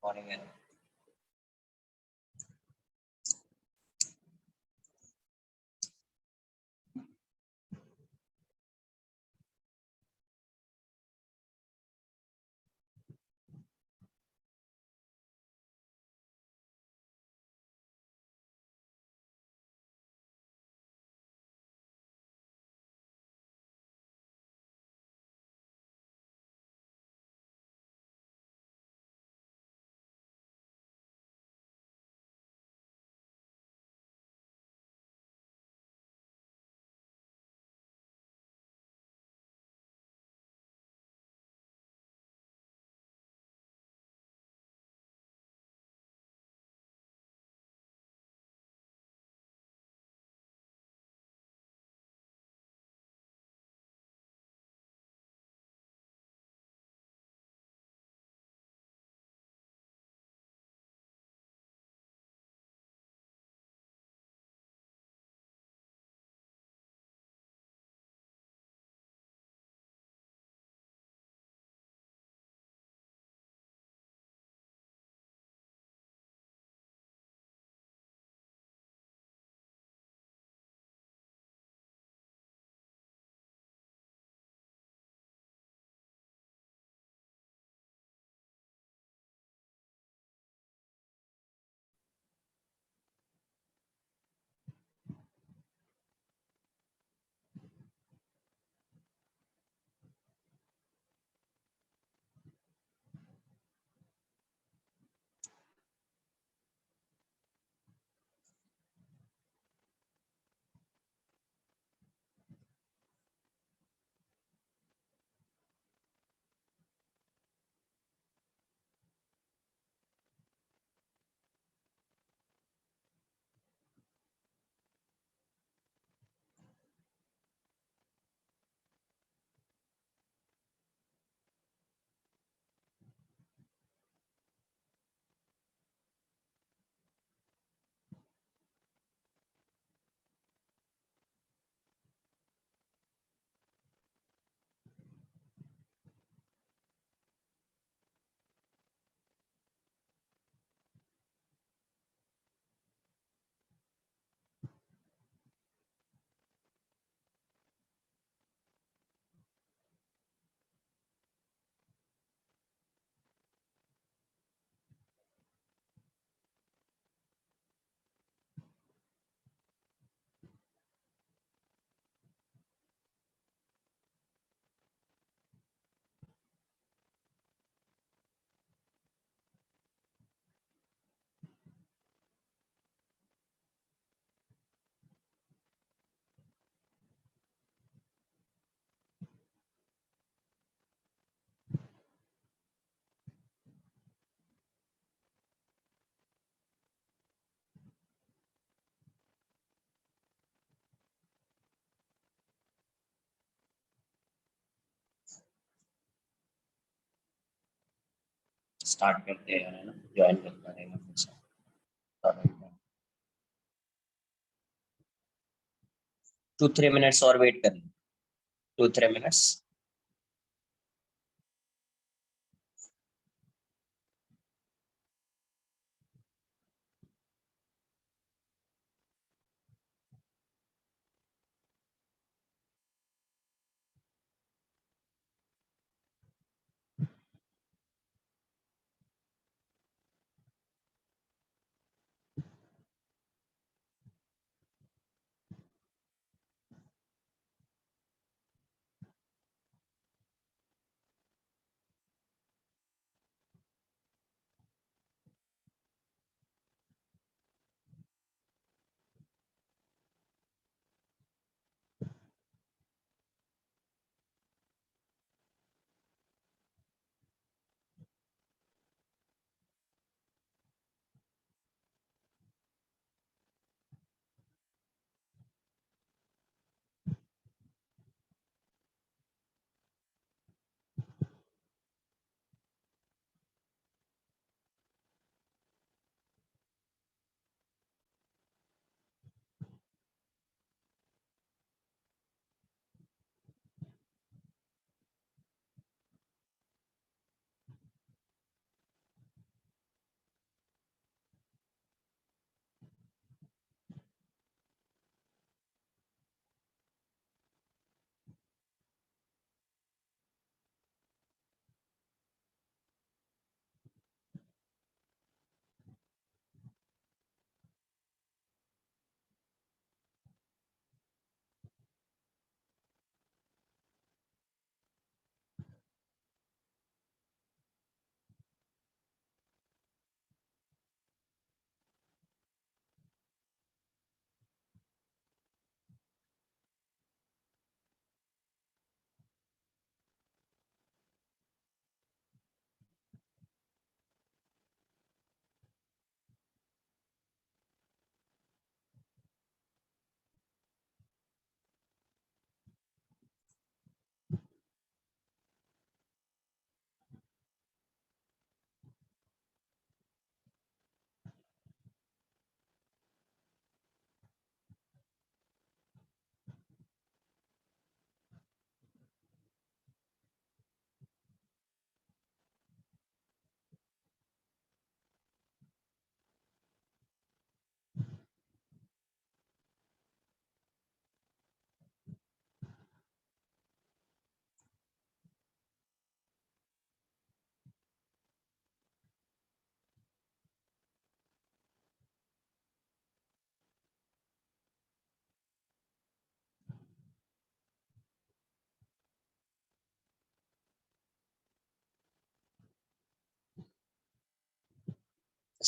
Morning है। Start करते हैं, है ना? ज्वाइन करना रहेगा फिर से। 2-3 मिनट्स और वेट कर लो। 2-3 मिनट्स।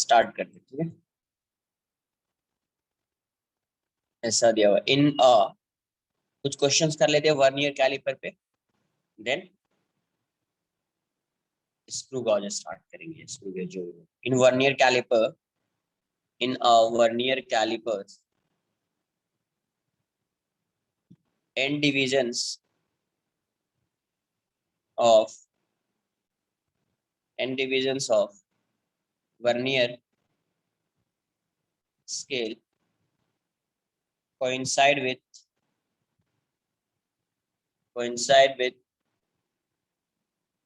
स्टार्ट करते, ठीक है। ऐसा दिया हुआ इन कुछ क्वेश्चंस कर लेते हैं वर्नियर कैलिपर पे, देन स्क्रू गॉज स्टार्ट करेंगे। स्क्रू गेज जो in vernier calliper, in vernier callipers end divisions of end divisions of vernier scale coincide with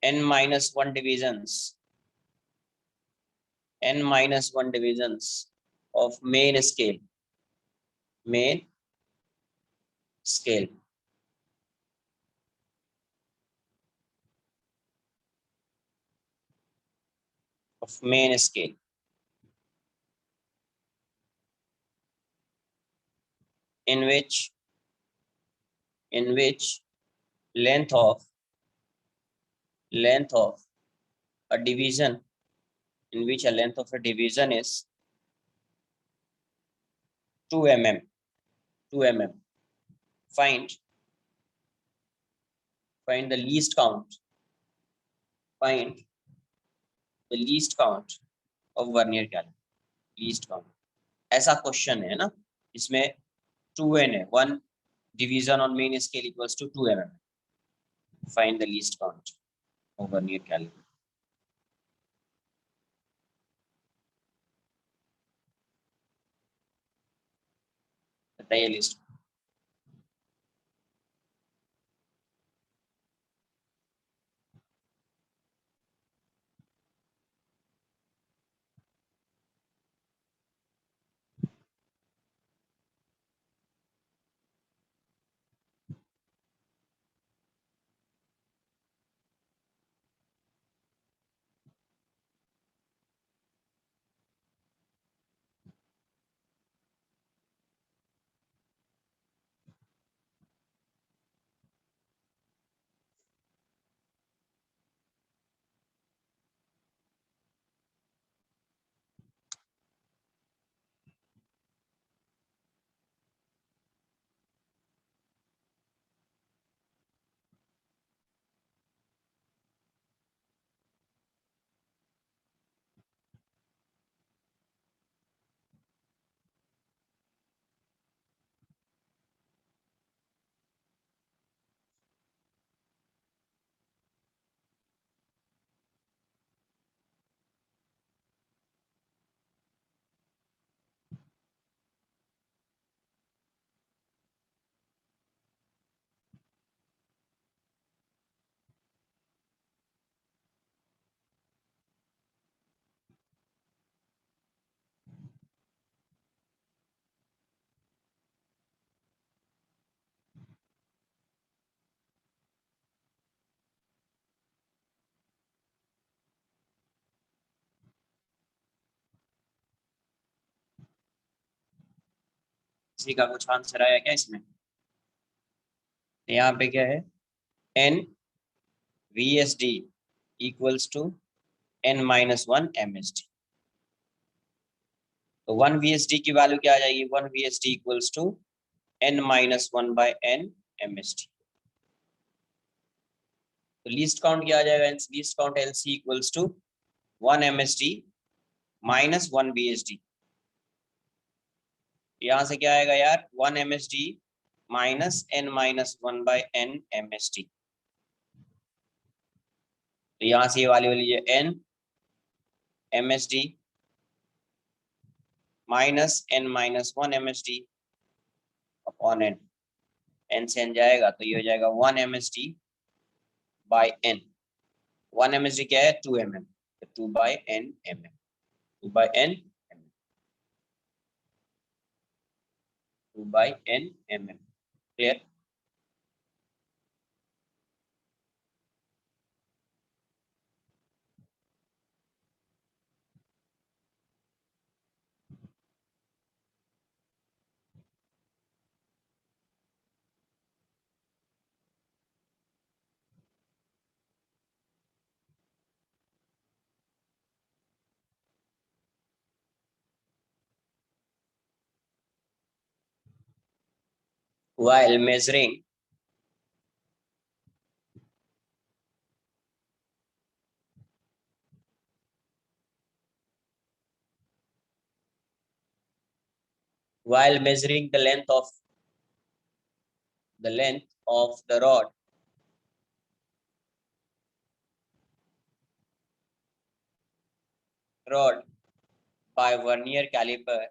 n minus 1 divisions of main scale of main scale in which length of a division in which a length of a division is 2 mm. Find the least count. Find the least count of vernier caliper. Least count. ऐसा question है ना, इसमें 2n है, 1 division on main scale equals to 2 mm. Find the least count of vernier caliper. बताइए list. किसी का कुछ answer आया क्या इसमें? यहाँ पे क्या है, n VSD equals to n minus 1 MSD। तो 1 VSD की वैल्यू क्या आ जाएगी? 1 VSD equals to n minus 1 by n MSD। तो लीस्ट काउंट क्या आ जाएगा? Least count LC equals to 1 MSD minus 1 VSD। यहाँ से क्या आएगा यार? 1 MSD minus n minus 1 by n MSD। तो यहाँ से ये वाली लीजिए n MSD minus n minus 1 MSD upon n। n से n जाएगा तो ये हो जाएगा 1 MSD by n। 1 MSD क्या है? 2 mm। 2 by n mm। 2 by n mm। 2 by n mm। Clear? while measuring the length of the rod by vernier calipers,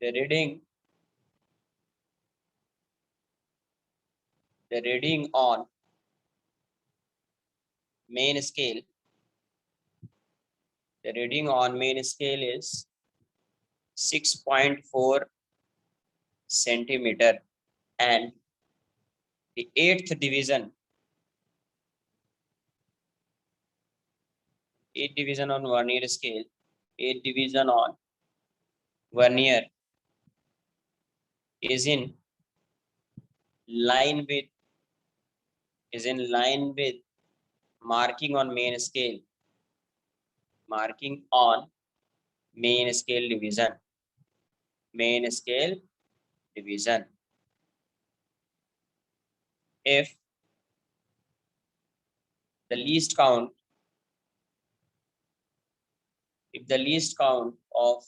the reading on main scale is 6.4 centimeter, and the eighth division on vernier scale, eighth division on vernier is in line with marking on main scale division. If the least count of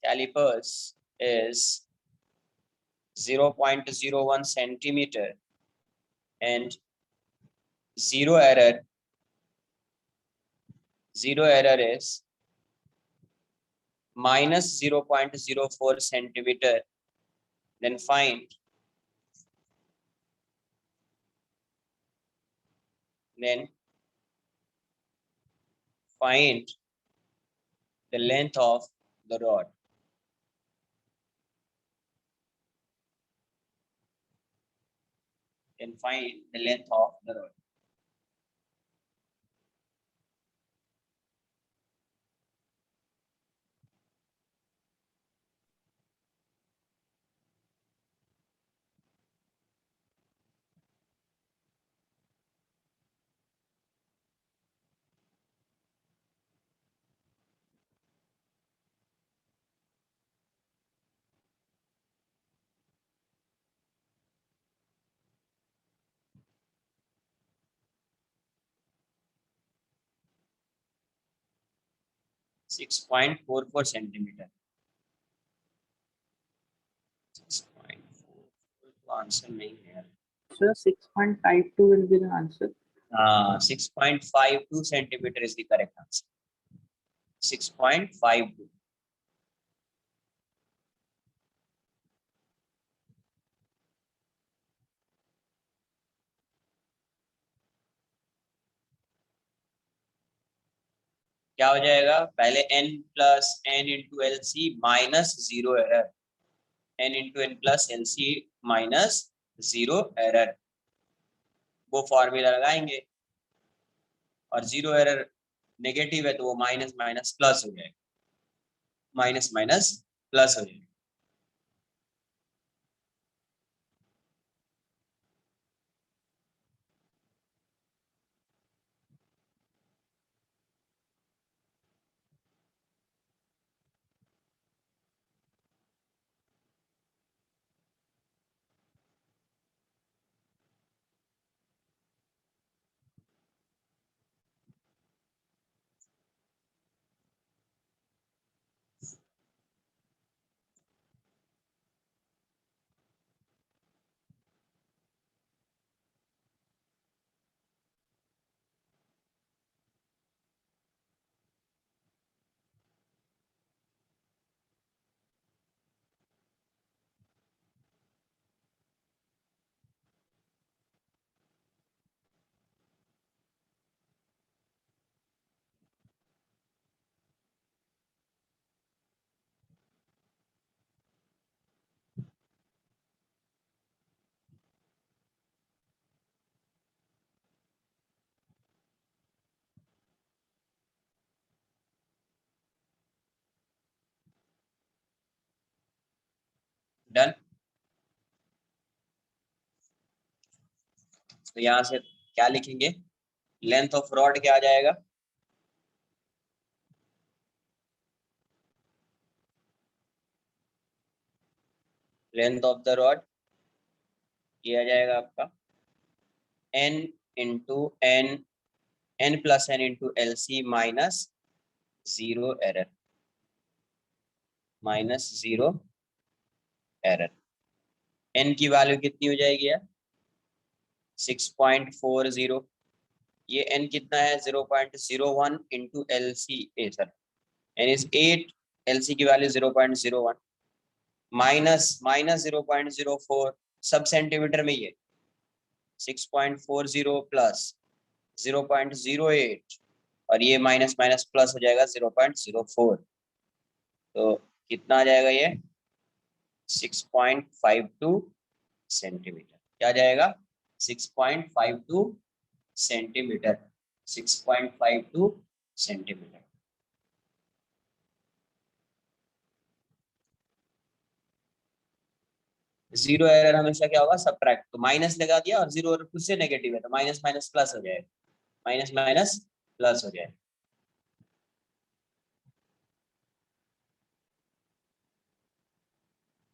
calipers is 0.01 centimeter and zero error is minus 0.04 centimeter, then find the length of the rod. Then find the length of the rod. Six point four centimeter. 6.44 answer नहीं है. Sir, 6.52 will be the answer. 6.52 centimeter is the correct answer. 6.52. क्या हो जाएगा? पहले n plus n into L C minus zero error, n into N plus L C minus zero error, वो formula लगाएंगे और zero error negative है तो वो माइनस माइनस प्लस हो जाएगा, माइनस माइनस प्लस हो जाएगा. डन. तो यहां से क्या लिखेंगे? लेंथ ऑफ रॉड क्या आ जाएगा? लेंथ ऑफ द रॉड ये आ जाएगा आपका n into n plus n into L C minus zero error. n की वैल्यू कितनी हो जाएगी यार 6.40। ये n कितना है 0.01 into L C sir n is 8, L C की वैल्यू 0.01 माइनस 0.04 सब सेंटीमीटर में ये 6.40 प्लस 0.08 और ये माइनस माइनस प्लस हो जाएगा 0.04। तो कितना आ जाएगा ये 6.52 सेंटीमीटर। क्या जाएगा 6.52 सेंटीमीटर 6.52 सेंटीमीटर। जीरो एरर हमेशा क्या होगा सबट्रैक्ट, तो माइनस लगा दिया और जीरो एरर खुद से नेगेटिव है तो माइनस माइनस प्लस हो जाएगा, माइनस माइनस प्लस हो जाएगा।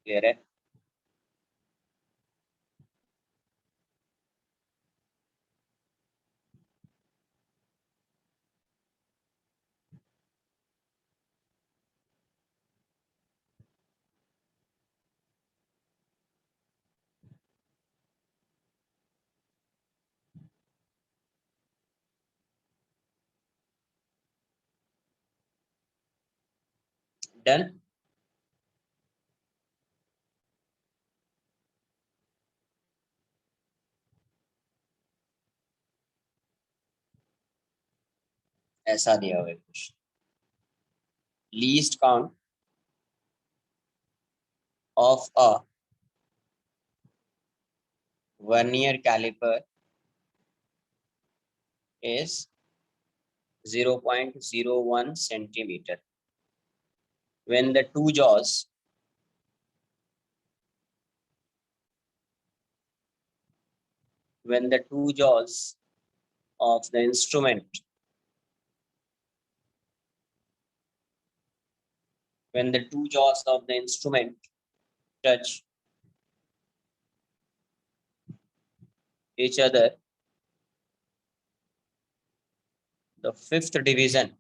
क्लियर है? डन। ऐसा दिया हुआ है कुछ least count of a vernier calliper is 0.01 centimeter when the two jaws of the instrument touch each other, the fifth division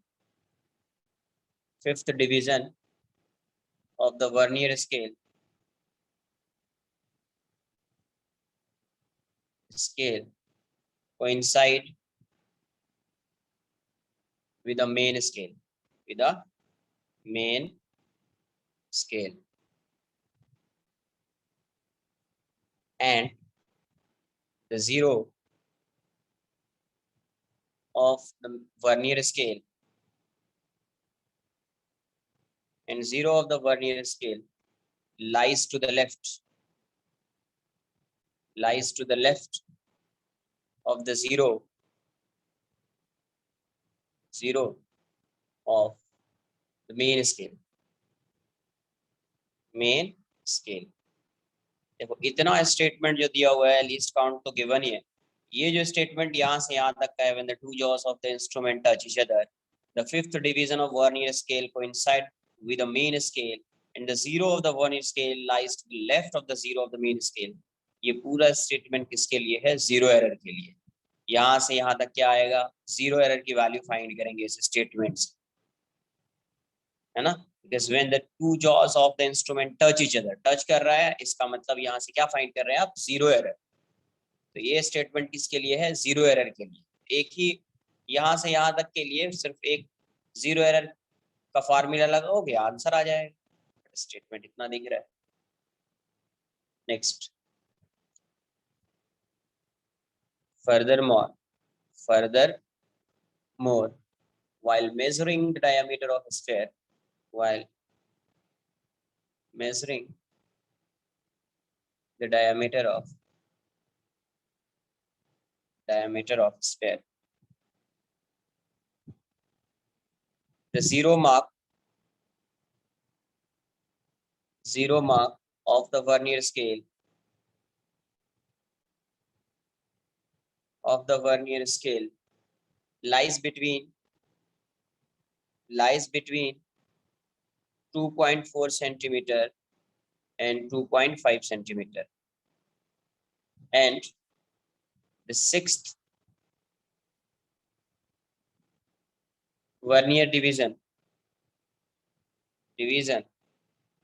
of the vernier scale coincide with the main scale and the zero of the vernier scale lies to the left of the zero of the main scale। देखो इतना statement जो दिया हुआ है least count तो given ही है, ये जो स्टेटमेंट यहाँ से यहाँ तक का है, when the two jaws of the instrument touch each other, the fifth division of vernier scale coincide with the main scale and the zero of the vernier scale lies to the left of the zero of the main scale। ये पूरा statement किसके लिए है zero error के लिए। यहाँ से यहाँ तक क्या आएगा जीरो एरर की वैल्यू फाइंड करेंगे इस स्टेटमेंट से, है ना। Because when the two jaws of the instrument touch each other, touch कर रहा है इसका मतलब यहाँ से क्या फाइंड कर रहे हैं आप जीरो एरर। तो ये स्टेटमेंट किसके लिए है जीरो एरर के लिए। एक ही यहाँ से यहाँ तक के लिए सिर्फ एक जीरो एरर का फार्मूला लगाओगे आंसर आ जाएगा। स्टेटमेंट इतना दिख रहा है। Next furthermore while measuring the diameter of a sphere while measuring the diameter of sphere, the zero mark of the vernier scale lies between 2.4 centimeter and 2.5 centimeter. And the sixth vernier division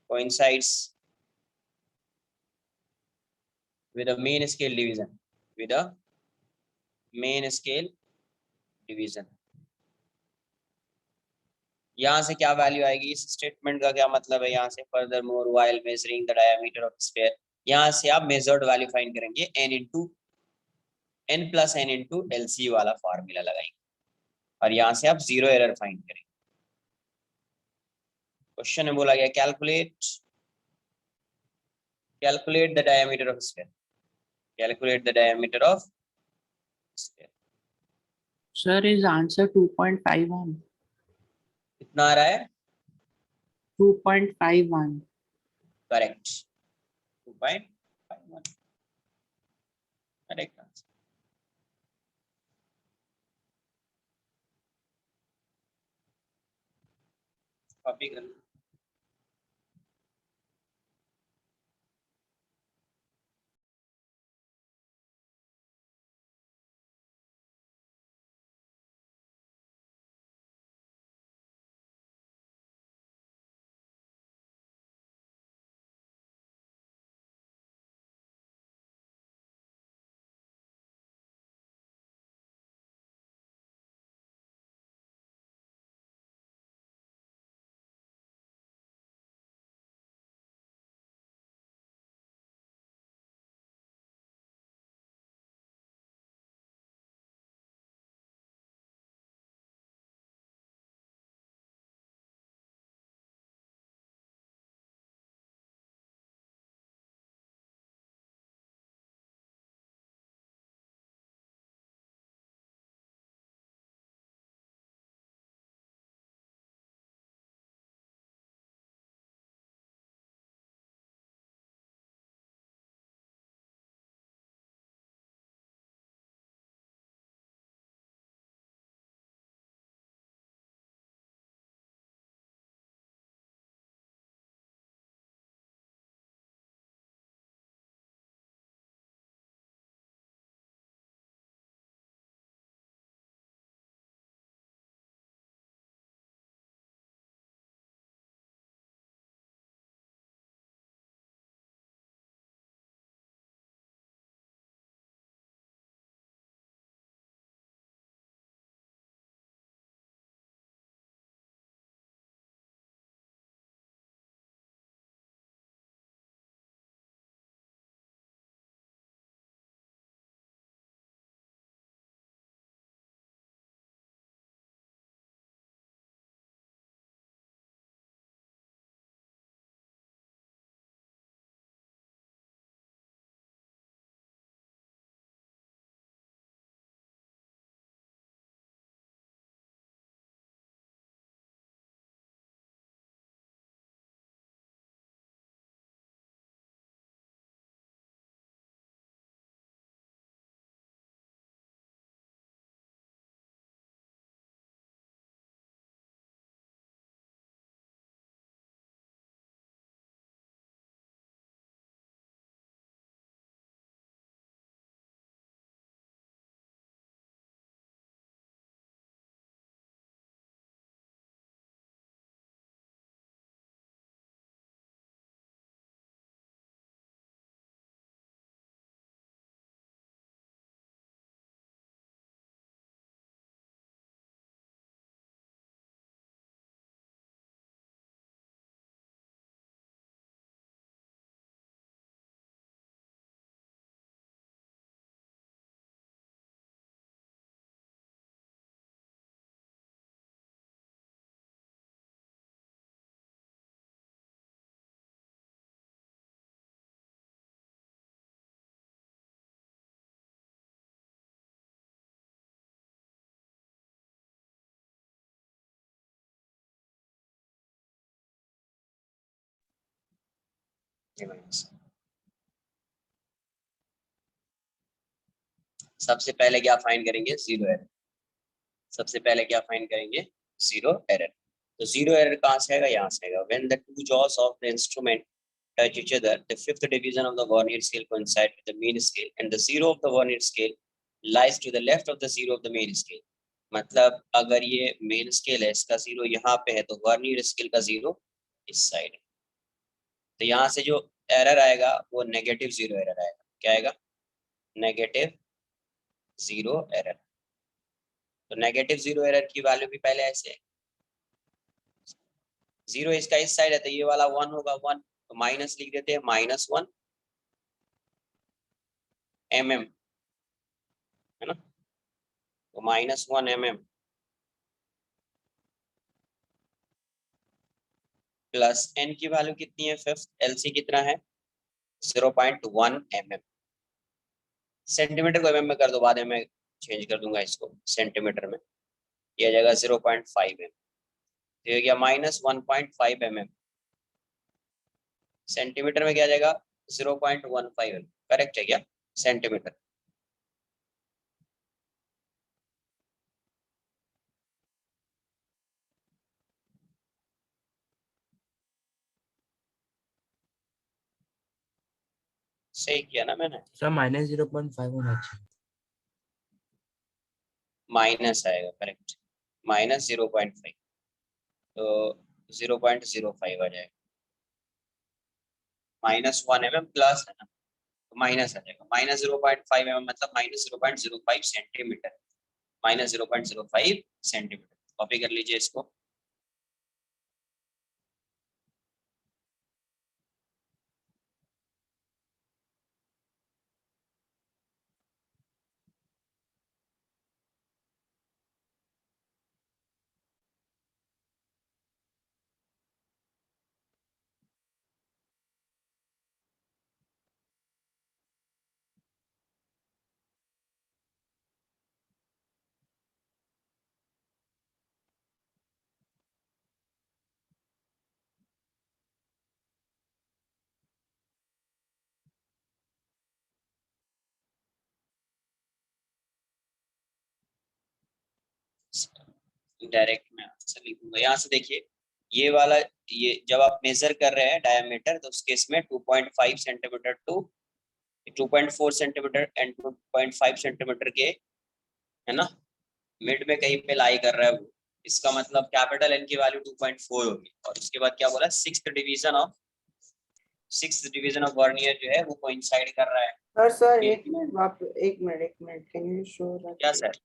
coincides with a main scale division. यहाँ से क्या value आएगी? इस statement का क्या मतलब है? यहाँ से further more while measuring the diameter of sphere, यहाँ से आप मेजर्ड वैल्यू फाइंड करेंगे n plus n into LC वाला फॉर्मूला लगाएंगे और यहाँ से आप जीरो एरर फाइंड करेंगे। क्वेश्चन में बोला गया calculate the diameter of sphere, Sir, is answer 2.51. कितना आ रहा है? 2.51. Correct, 2.51 correct answer. कॉपी कर लो। सबसे पहले क्या फाइंड करेंगे? Zero error. सबसे पहले क्या फाइंड करेंगे? Zero error. तो जीरो एरर कहाँ से आएगा? यहाँ से आएगा। When the two jaws of the instrument touch each other, the fifth division of the Vernier scale coincides with the mean scale, and the zero of the Vernier scale lies to the left of the zero of the main scale. मतलब अगर ये main scale है, इसका zero यहाँ पे है, तो vernier scale का जीरो इस साइड है। तो यहाँ से जो एरर आएगा वो नेगेटिव जीरो एरर आएगा। क्या आएगा? Negative zero error. तो नेगेटिव जीरो एरर की वैल्यू भी पहले ऐसे है, जीरो इसका इस साइड है तो ये वाला वन होगा, वन तो माइनस लिख देते हैं, -1 mm है ना, तो -1 mm प्लस n की वैल्यू कितनी है, फिफ्थ, LC कितना है 0.1 mm। सेंटीमीटर को mm में कर दो, बाद में मैं चेंज कर दूंगा इसको सेंटीमीटर में, ये आ जाएगा 0.5 mm, तो ये गया -1.5 mm। सेंटीमीटर में क्या जाएगा 0.15 mm, करेक्ट है क्या? सेंटीमीटर। सही किया ना मैंने? सर -0.5 होना चाहिए। माइनस आएगा, करेक्ट, -0.5, तो 0.05 आ जाएगा। -1 mm प्लस है ना, तो माइनस आ जाएगा, -0.5 mm मतलब -0.05 सेंटीमीटर, -0.05 सेंटीमीटर। कॉपी कर लीजिए इसको। डायरेक्ट मैं आंसर लिखूंगा। यहाँ से देखिए, ये वाला, ये जब आप मेजर कर रहे हैं डायमीटर, तो उस केस में 2.5 centimetre to 2.4 centimetre and 2.5 centimetre के, है ना, मिड में कहीं पे लाई कर रहा है वो, इसका मतलब कैपिटल एन की वैल्यू 2.4 होगी। और उसके बाद क्या बोला, सिक्स्थ डिवीजन ऑफ वर्नियर जो है वो कोइंसाइड कर रहा है। सर एक मिनट, आप एक minute, can you show that? क्या सर?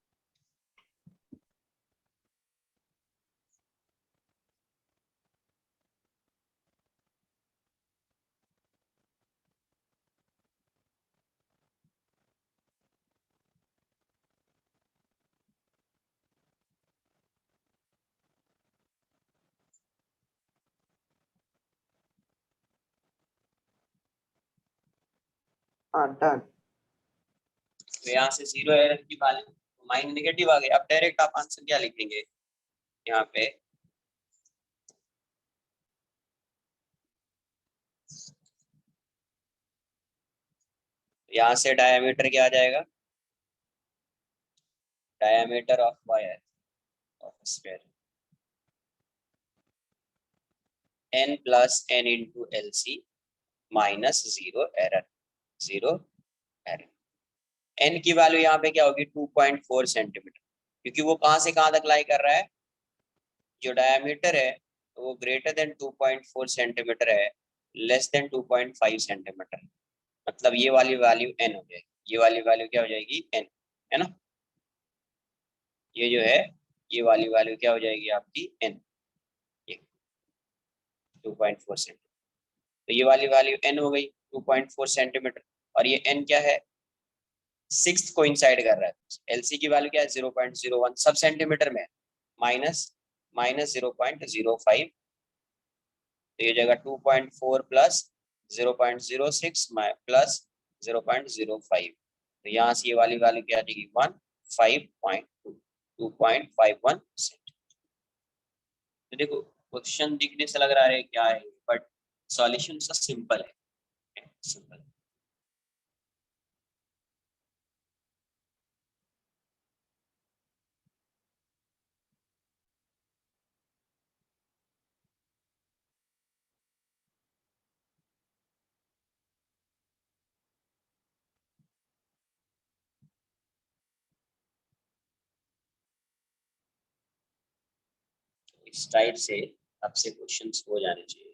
हाँ डन। तो यहाँ से जीरो एरर की वैल्यू माइन नेगेटिव आ गई। अब डायरेक्ट आप आंसर क्या लिखेंगे यहाँ पे, यहाँ से डायमीटर क्या आ जाएगा, diameter of wire of sphere n plus n into LC minus zero error, zero error. n की वैल्यू यहाँ पे क्या होगी 2.4 सेंटीमीटर, क्योंकि वो कहाँ से कहाँ तक लाई कर रहा है, जो डायमीटर है तो वो ग्रेटर देन 2.4 सेंटीमीटर है, लेस देन 2.5 सेंटीमीटर, मतलब ये वाली वैल्यू n हो जाएगी, ये वाली वैल्यू क्या हो जाएगी n, है ना, ये जो है ये वाली वैल्यू क्या हो जाएगी आपकी n, ये 2.4 सेंटीमीटर, तो ये वाली वैल्यू n हो गई 2.4 सेंटीमीटर। और ये n क्या है, सिक्स्थ कोइंसाइड कर रहा है। LC की वैल्यू क्या है 0.01, सब सेंटीमीटर में, माइनस -0.05, तो ये जगह 2.4 प्लस 0.06 प्लस 0.05, तो यहाँ से ये वाली वैल्यू क्या आ जाएगी 15.2, 2.51 सेंटीमीटर। तो देखो क्वेश्चन दिखने से लग रहा है क्या है, बट सॉल्यूशन सा सिंपल है, सिंपल। इस टाइप से आपसे क्वेश्चंस हो जाने चाहिए।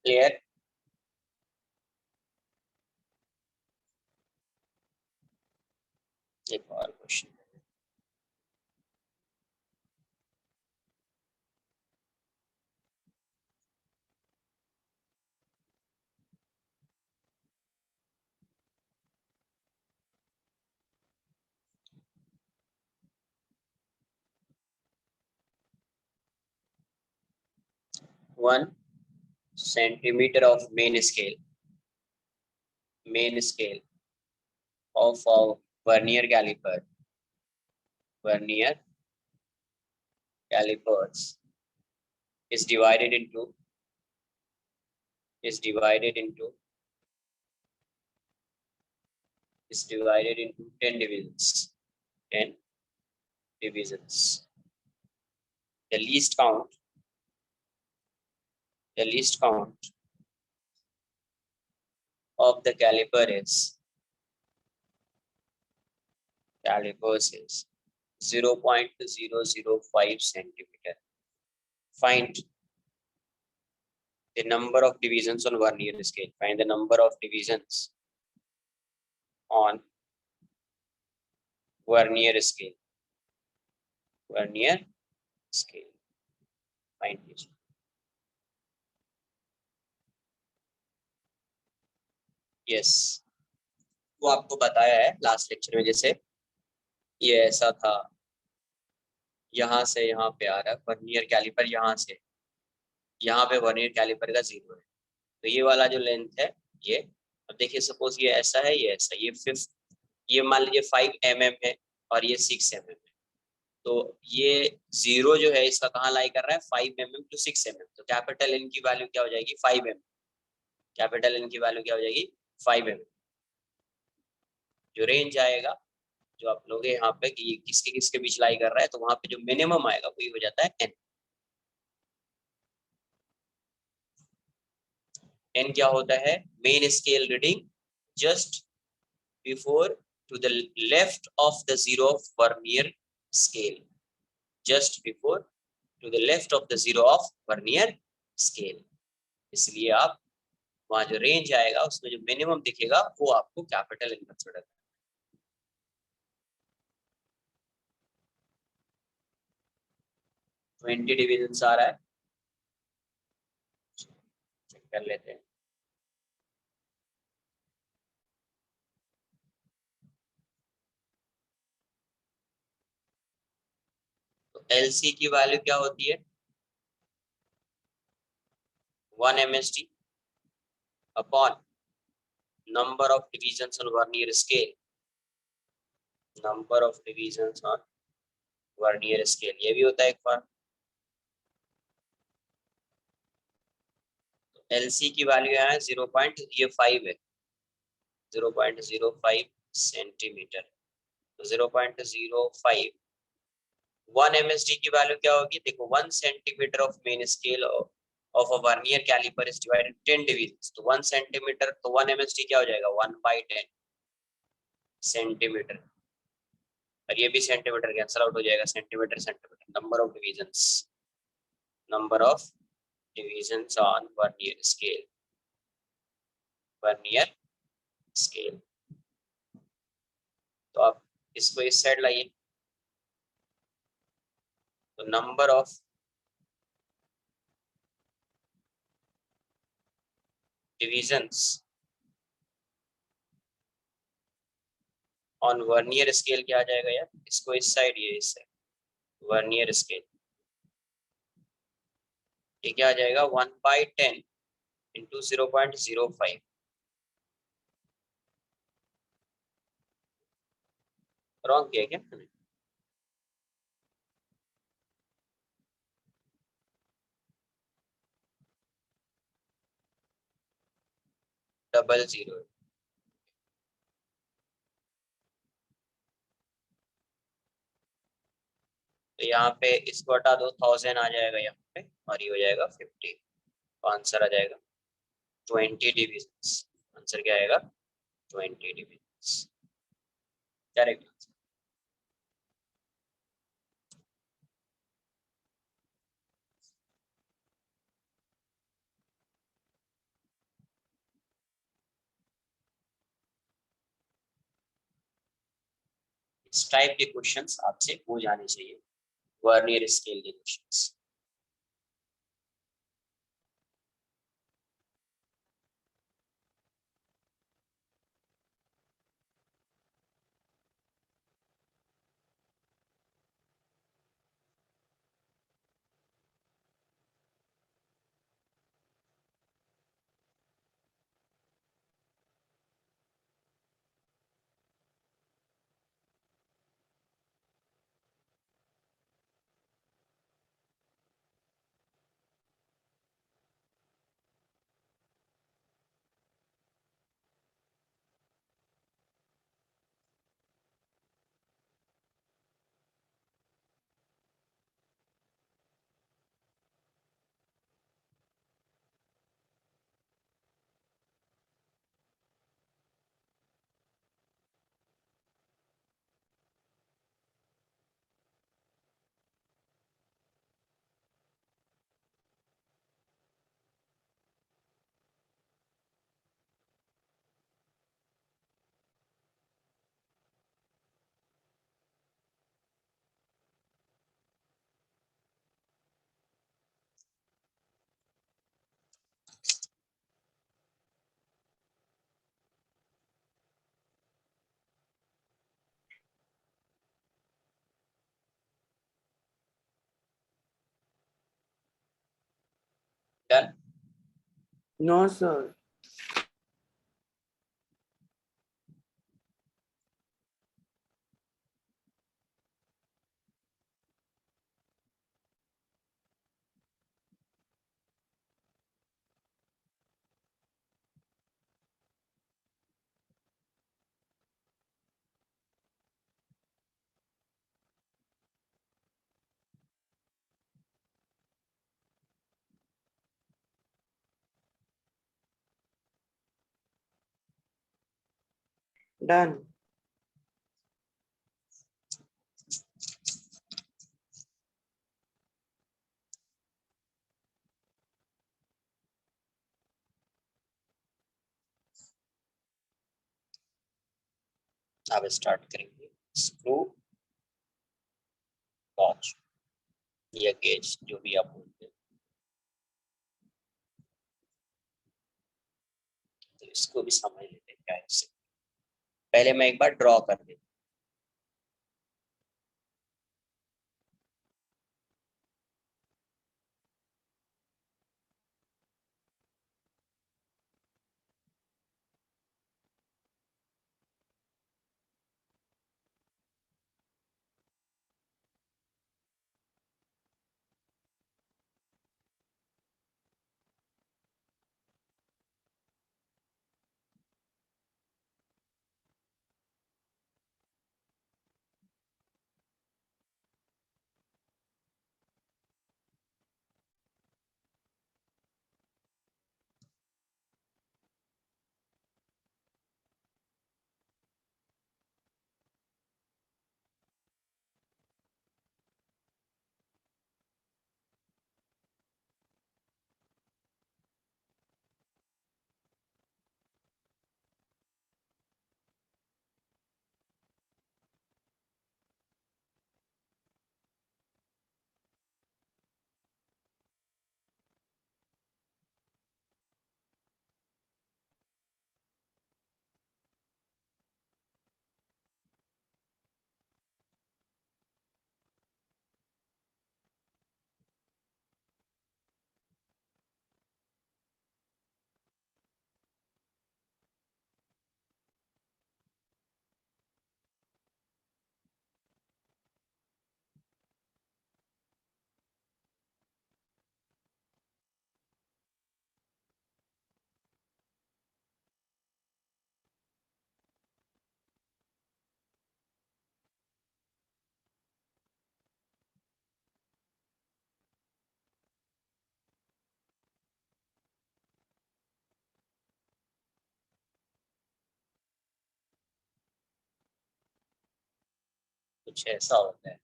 क्लियर? एक और question. One centimeter of main scale of a vernier calipers is divided into 10 divisions. The least count of the calipers is 0.005 centimeter. Find the number of divisions on vernier scale. Find the number of divisions on vernier scale. Find this. Yes. वो आपको बताया है last lecture में, जैसे ये ऐसा था, यहाँ से यहाँ पे आ रहा है वर्नियर कैलिपर, यहाँ से यहाँ पे वर्नियर कैलिपर का 0 है, तो ये वाला जो लेंथ है ये, अब देखिए सपोज ये ऐसा है, ये ऐसा, ये 5, ये मान लीजिए 5 mm है और ये 6 mm है, तो ये 0 जो है इसका कहाँ लाई कर रहा है 5 mm to 6 mm, तो कैपिटल एन की वैल्यू क्या हो जाएगी 5 mm, कैपिटल एन की वैल्यू क्या हो जाएगी 5 mm। जो रेंज आएगा जो आप लोग यहाँ पे कि ये किसके किसके बीच लाई कर रहा है, तो वहां पे जो मिनिमम आएगा वही हो जाता है n। n क्या होता है main scale reading just before to the left of the 0 of vernier scale, just before to the left of the 0 of vernier scale. इसलिए आप वहां जो रेंज आएगा उसमें जो मिनिमम दिखेगा वो आपको कैपिटल एन कंसिडर करना है। 20 डिविजन आ रहा है, चेक कर लेते हैं। तो LC की वैल्यू क्या होती है 1 MSD upon number of divisions on vernier scale, number of divisions on vernier scale, ये भी होता है एक बार। तो LC की वैल्यू यहाँ है 0.05 है, 0.05 सेंटीमीटर, तो 0.05 1 MSD की वैल्यू क्या होगी, देखो 1 centimetre of main scale of a vernier calliper is divided 10 divisions, तो 1 सेंटीमीटर, तो 1 MSD क्या हो जाएगा 1/10 सेंटीमीटर, और ये भी सेंटीमीटर कैंसल आउट हो जाएगा, centimetre centimetre. Number of divisions on vernier scale. तो आप इसको इस साइड लाइए, तो number of divisions on vernier scale क्या आ जाएगा यार, इसको इस साइड, ये इस साइड, वर्नियर स्केल ये क्या आ जाएगा 1/10 इंटू 0.05। रॉन्ग किया क्या मैंने? Double zero. तो यहाँ पे इसको हटा दो, 1000 आ जाएगा यहाँ पे, और ये हो जाएगा 50। तो आंसर आ जाएगा 20 डिविजन्स। आंसर क्या आएगा 20 डिविजन्स, करेक्ट। इस टाइप के क्वेश्चंस आपसे हो जाने चाहिए, वर्नियर स्केल के questions. Done. No, sir. Done. अब स्टार्ट करेंगे स्क्रू गॉज या गेज, जो भी आप बोलते हैं। तो इसको भी समझ लेते हैं क्या है इससे। पहले मैं एक बार ड्रॉ कर देता कुछ ऐसा होता है,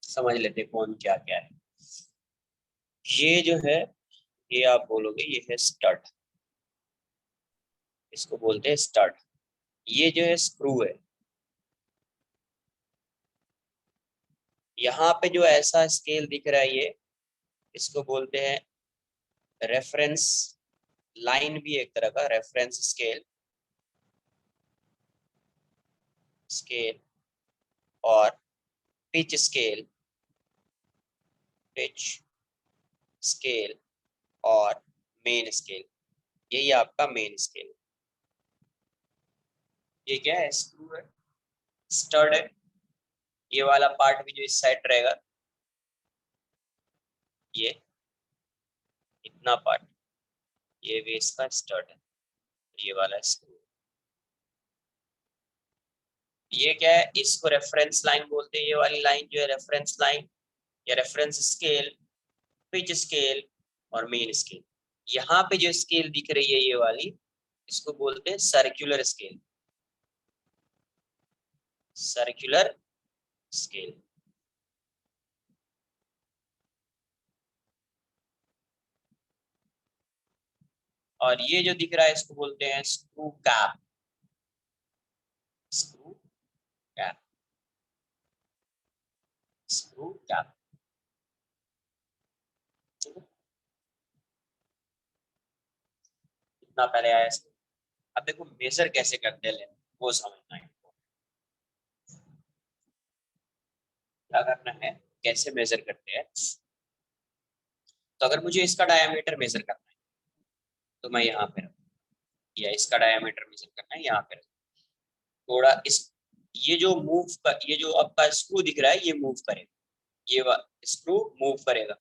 समझ लेते कौन क्या क्या है। ये जो है, ये आप बोलोगे ये है स्टड, इसको बोलते हैं स्टड। ये जो है स्क्रू है। यहाँ पे जो ऐसा स्केल दिख रहा है, ये इसको बोलते हैं रेफरेंस लाइन, भी एक तरह का रेफरेंस स्केल, स्केल और पिच स्केल, पिच स्केल और मेन स्केल। यही आपका मेन स्केल। ये क्या है? स्क्रू है, स्टड है। ये वाला पार्ट भी जो इस साइड रहेगा, ये इतना पार्ट, ये बेस का स्टड है, ये वाला स्क्रू। ये क्या है? इसको रेफरेंस लाइन बोलते हैं। ये वाली लाइन जो है रेफरेंस लाइन या रेफरेंस स्केल, पिच स्केल और मेन स्केल। यहाँ पे जो स्केल दिख रही है ये वाली, इसको बोलते हैं सर्कुलर स्केल, सर्कुलर स्केल। और ये जो दिख रहा है इसको बोलते हैं screw cap, screw cap, screw cap. इतना पहले आया इसको। अब देखो मेजर कैसे करते हैं वो समझना है। क्या करना है, कैसे मेजर करते हैं। तो अगर मुझे इसका डायमीटर मेजर करना है तो मैं यहाँ पे रखूँ, या इसका डायमीटर मेजर करना है यहाँ पे रखूँ। थोड़ा इस, ये जो मूव कर, ये जो आपका स्क्रू दिख रहा है ये मूव करेगा, ये स्क्रू मूव करेगा।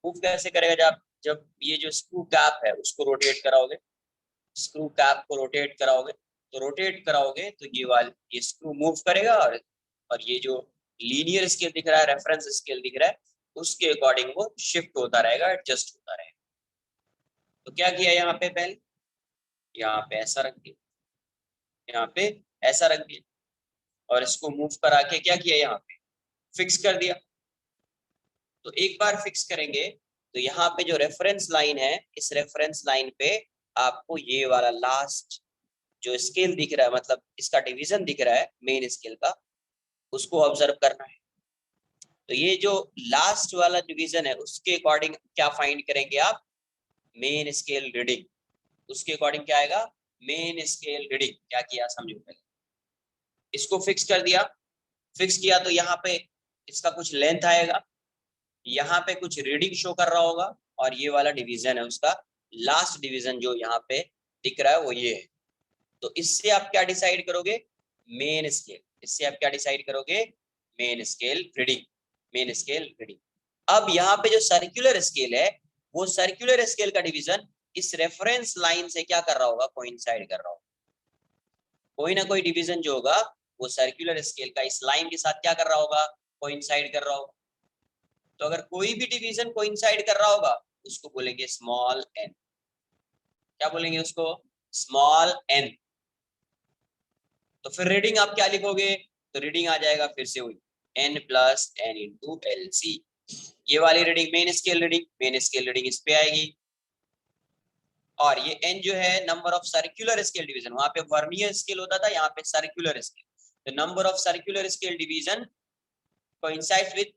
मूव कैसे करेगा? जब ये जो स्क्रू कैप है उसको रोटेट कराओगे, स्क्रू कैप को रोटेट कराओगे, तो रोटेट कराओगे तो ये स्क्रू मूव करेगा, और ये जो लीनियर स्केल दिख रहा है, रेफरेंस स्केल दिख रहा है, उसके अकॉर्डिंग वो शिफ्ट होता रहेगा, एडजस्ट होता रहेगा। तो क्या किया यहाँ पे? पहले यहाँ पे ऐसा रख दिया, यहाँ पे ऐसा रख दिया, और इसको मूव करा के क्या किया? यहाँ पे फिक्स कर दिया। तो एक बार फिक्स करेंगे तो यहाँ पे जो रेफरेंस लाइन है, इस रेफरेंस लाइन पे आपको ये वाला लास्ट जो स्केल दिख रहा है, मतलब इसका डिवीजन दिख रहा है मेन स्केल का, उसको ऑब्जर्व करना है। तो ये जो लास्ट वाला डिवीजन है उसके अकॉर्डिंग क्या फाइंड करेंगे आप? Main scale reading. उसके अकॉर्डिंग क्या आएगा? Main scale reading. क्या किया समझो पहले, इसको फिक्स कर दिया, फिक्स किया तो यहाँ पे इसका कुछ लेंथ आएगा, यहाँ पे कुछ रीडिंग शो कर रहा होगा, और ये वाला डिवीजन है उसका लास्ट डिवीजन जो यहाँ पे दिख रहा है वो ये है। तो इससे आप क्या डिसाइड करोगे? Main scale. इससे आप क्या डिसाइड करोगे? Main scale reading, main scale reading. अब यहाँ पे जो सर्कुलर स्केल है, वो सर्कुलर स्केल का डिवीजन इस रेफरेंस लाइन से क्या कर रहा होगा? कोइंसाइड कर रहा होगा। कोई ना कोई डिवीजन जो होगा वो सर्कुलर स्केल का इस लाइन के साथ क्या कर रहा होगा? कोइंसाइड कर रहा होगा। तो अगर कोई भी डिवीजन कोइंसाइड कर रहा होगा उसको बोलेंगे स्मॉल एन। क्या बोलेंगे उसको? Small N. तो फिर रीडिंग आप क्या लिखोगे? तो रीडिंग आ जाएगा फिर से वही n plus n into L C. ये वाली reading main scale reading, main scale reading इस पे आएगी। और ये n जो है number of circular scale division, वहां पे वर्नियर स्केल होता था, यहाँ पे circular scale. The number of circular scale division coincides with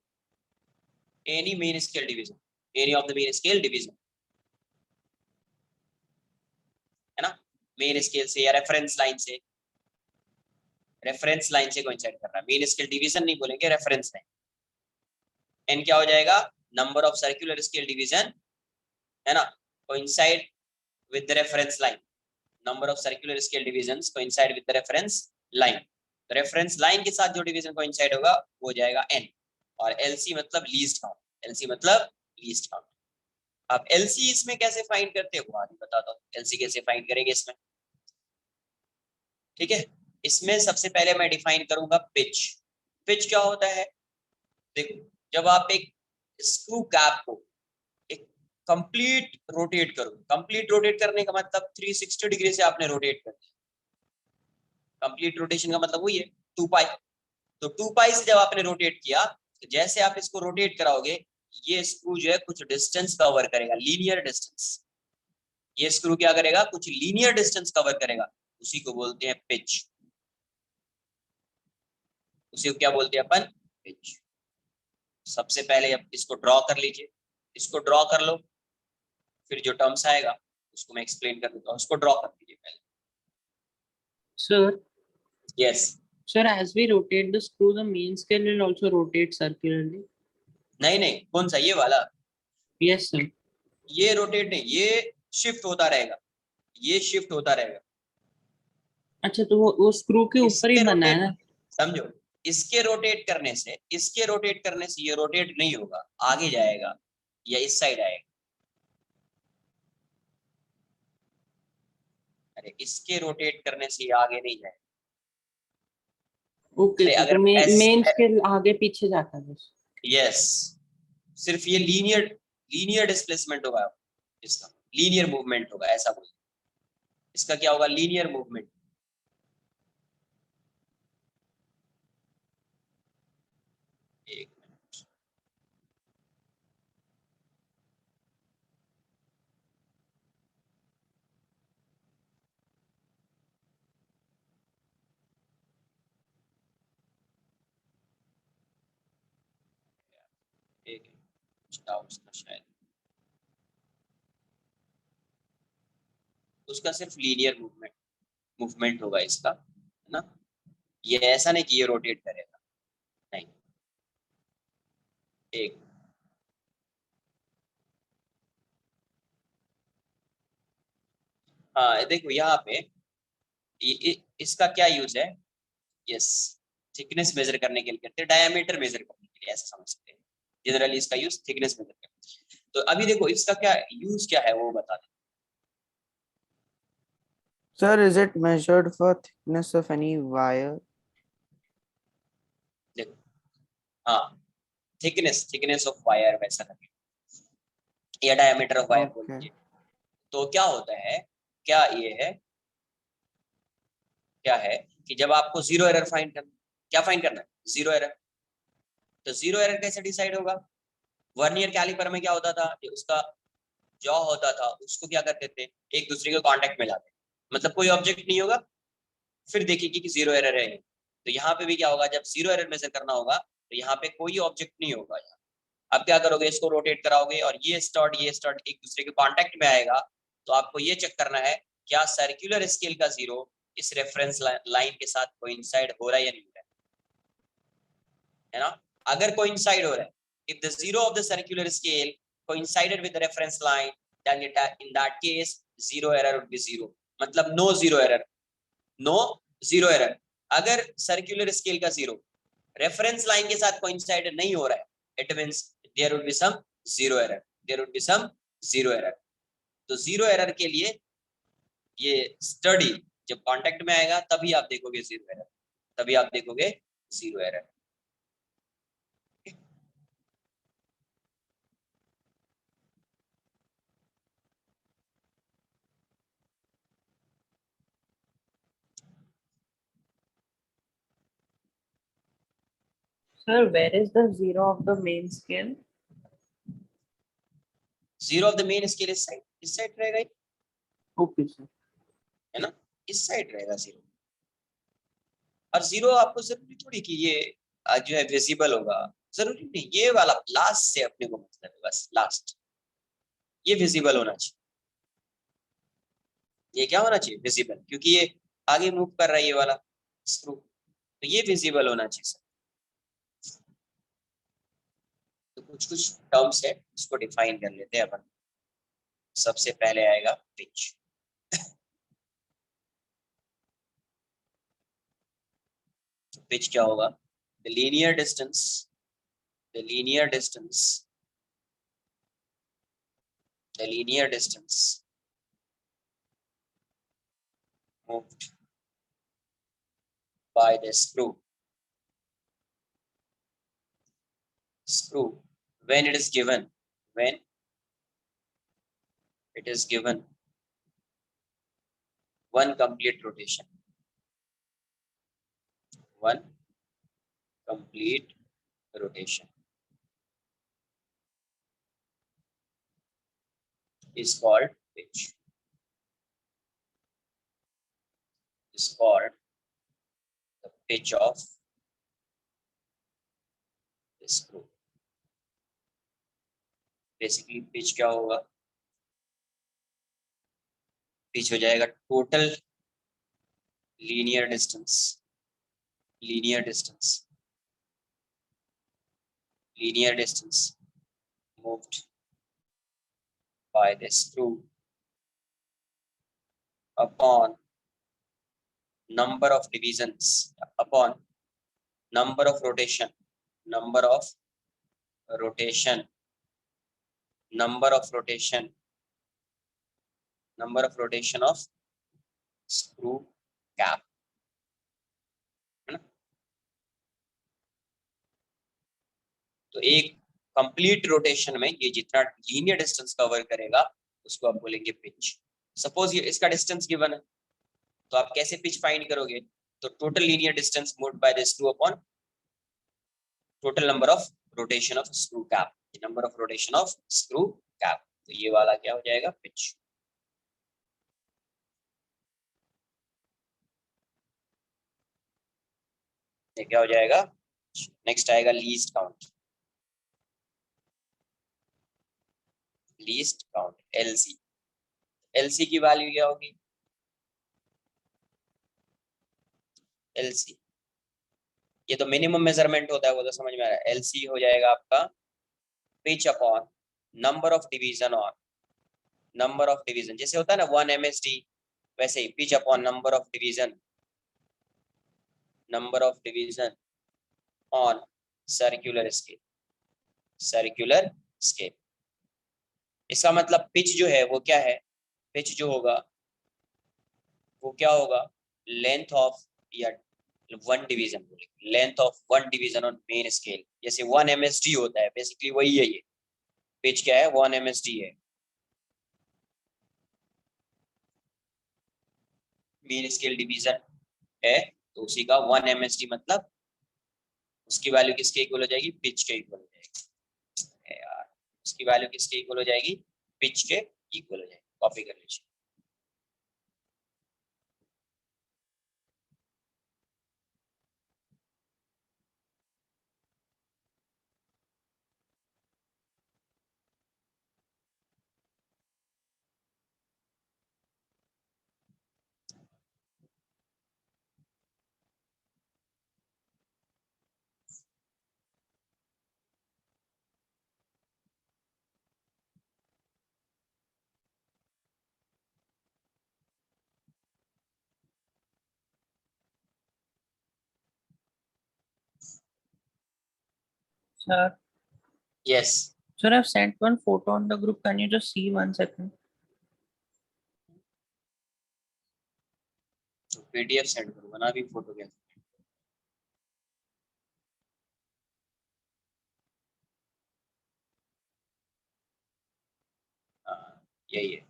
any main scale division, any of the main scale division, है ना? मेन स्केल से या रेफरेंस लाइन से, रेफरेंस लाइन से कोइंसाइड कर रहा है। मेन स्केल डिवीजन नहीं बोलेंगे, रेफरेंस लाइन। एन क्या हो जाएगा? Number of circular scale division, है ना, coincide with the reference line. Number of circular scale divisions coincide with the reference line. तो रेफरेंस लाइन के साथ जो डिवीजन कोइंसाइड होगा वो हो जाएगा एन। और एलसी मतलब लीस्ट काउंट, एलसी मतलब लीस्ट काउंट। अब एलसी इसमें कैसे फाइंड करते हो आगे बताता हूँ। एलसी कैसे फाइंड करेंगे इसमें, ठीक है? इसमें सबसे पहले मैं डिफाइन करूंगा पिच। पिच क्या होता है? देखो, जब आप एक स्क्रू कैप को एक कंप्लीट रोटेट करो, कंप्लीट रोटेट करने का मतलब 360 डिग्री से आपने रोटेट कर दिया। कंप्लीट रोटेशन का मतलब वही है 2 पाई। तो 2 पाई से जब आपने रोटेट किया, तो जैसे आप इसको रोटेट कराओगे, ये स्क्रू जो है कुछ डिस्टेंस कवर करेगा, लीनियर डिस्टेंस। ये स्क्रू क्या करेगा, कुछ लीनियर डिस्टेंस कवर करेगा, उसी को बोलते हैं पिच। उसी को क्या बोलते हैं अपन, पिच। सबसे पहले अब इसको ड्रॉ कर लीजिए, इसको ड्रॉ कर लो, फिर जो टर्म्स आएगा उसको मैं एक्सप्लेन कर देता हूँ। उसको ड्रॉ कर लीजिए पहले। Sir, yes. sir, as we rotate the screw, the main scale will also rotate circularly. नहीं नहीं, कौन सा, ये वाला? Yes, sir. ये रोटेट नहीं, ये शिफ्ट होता रहेगा, ये शिफ्ट होता रहेगा। अच्छा, तो वो स्क्रू के ऊपर ही इसके बना है रोटेट, ना? समझो, इसके रोटेट करने से, इसके रोटेट करने से ये रोटेट नहीं होगा, आगे जाएगा या इस साइड आएगा। अरे इसके रोटेट करने से ये आगे नहीं जाएगा। ओके, अरे तो अगर मेन स्केल आगे पीछे जाता है बस। यस, सिर्फ ये लीनियर लीनियर डिस्प्लेसमेंट होगा इसका, लीनियर मूवमेंट होगा, ऐसा बोल। इसका क्या होगा, लीनियर मूवमेंट। एक मिनट, एक मिनट, डाउट्स का शायद, उसका सिर्फ लीनियर मूवमेंट मूवमेंट होगा इसका, है ना। ये ऐसा नहीं कि ये रोटेट करेगा, नहीं। एक, हाँ देखो यहाँ पे इसका क्या यूज है, यस, थिकनेस मेजर करने के लिए करते हैं, डायमीटर मेजर करने के लिए, ऐसा समझ सकते हैं। जनरली इसका यूज थिकनेस मेजर करते हैं। तो अभी देखो इसका क्या यूज क्या है वो बता दें। Sir, is it measured for thickness of any wire? देखो, हाँ, थिकनेस थिकनेस ऑफ वायर वैसा लगे, या डायमीटर ऑफ वायर बोल Okay. लीजिए। तो क्या होता है, क्या ये है, क्या है कि जब आपको जीरो एरर फाइंड करना, क्या फाइंड करना है, जीरो एरर। तो जीरो एरर कैसे डिसाइड होगा, वर्नियर कैलिपर में क्या होता था कि उसका जॉ होता था, उसको क्या करते थे, एक दूसरे के कांटेक्ट में लाते, मतलब कोई ऑब्जेक्ट नहीं होगा, फिर देखेगी कि जीरो एरर है। तो यहाँ पे भी क्या होगा, जब जीरो एरर मेजर करना होगा तो यहाँ पे कोई ऑब्जेक्ट नहीं होगा यहाँ। अब क्या करोगे, इसको रोटेट कराओगे और ये स्टड एक दूसरे के कांटेक्ट में आएगा, तो आपको ये चेक करना है क्या सर्कुलर स्केल का जीरो इस रेफरेंस लाइन के साथ कोइंसाइड हो रहा है या नहीं हो रहा है ना। अगर कोइंसाइड हो रहा है, if the zero of the circular scale coincided with the reference line, then in that case zero error would be zero, मतलब no zero error, no zero error. अगर सर्कुलर स्केल का जीरो रेफरेंस लाइन के साथ coincide नहीं हो रहा है, it means there would be some zero error, there would be some zero error. तो जीरो एरर के लिए ये स्टडी जब कांटेक्ट में आएगा तभी आप देखोगे जीरो एरर, तभी आप देखोगे zero error. Sir, where is the zero of the main scale? Zero of the main scale इस साइड रहेगा, Okay, sir. है ना, इस साइड रहेगा जीरो। और जीरो आपको जरूरी थोड़ी कि ये जो है विजिबल होगा, जरूरी नहीं, ये वाला लास्ट से अपने को मतलब है, बस लास्ट ये विजिबल होना चाहिए। ये क्या होना चाहिए, विजिबल, क्योंकि ये आगे मूव कर रहा है ये वाला स्क्रू, तो ये विजिबल होना चाहिए सर। तो कुछ कुछ टर्म्स है, इसको डिफाइन कर लेते हैं अपन। सबसे पहले आएगा पिच। पिच क्या होगा, the linear distance, the linear distance, the linear distance moved by the screw when it is given, when it is given one complete rotation, one complete rotation is called pitch. Is called the pitch of the screw. Basically pitch क्या होगा? Pitch हो जाएगा total linear distance, linear distance, linear distance moved by the screw upon number of divisions, upon number of rotation, number of rotation, number of rotation, number of rotation of screw cap, है ना? तो एक complete rotation में ये जितना linear distance cover करेगा उसको आप बोलेंगे पिच. सपोज ये इसका डिस्टेंस गिवन है, तो आप कैसे पिच फाइंड करोगे? तो total linear distance moved by the screw upon total number of rotation of screw cap, number of rotation of screw cap. तो ये वाला क्या हो जाएगा? पिच. ये क्या हो जाएगा? नेक्स्ट आएगा least count. Least count LC. LC की वैल्यू क्या होगी? एलसी ये तो मिनिमम मेजरमेंट होता है, वो तो समझ में आ रहा है. एलसी हो जाएगा आपका pitch upon number of division on number of division. जैसे होता है ना 1 MSD, वैसे ही pitch upon number of division, number of division on circular scale, circular scale. इसका मतलब पिच जो है वो क्या है? पिच जो होगा वो क्या होगा? लेंथ ऑफ या वन डिवीजन बोलेंगे, length of one division on main scale. जैसे 1 MSD होता है, बेसिकली वही है ये. पिच क्या है? 1 MSD है. मेन स्केल डिवीजन है तो उसी का 1 MSD, मतलब उसकी वैल्यू किसके इक्वल हो जाएगी? पिच के इक्वल हो जाएगी यार. उसकी वैल्यू किसके इक्वल हो जाएगी? पिच के इक्वल हो जाएगी. कॉपी कर लीजिए. Sir, yes. sir, I've sent one photo on the group. Can you just see 1 second? तो पीडीएफ सेंड करो, बना भी फोटो क्या? हाँ, यही है.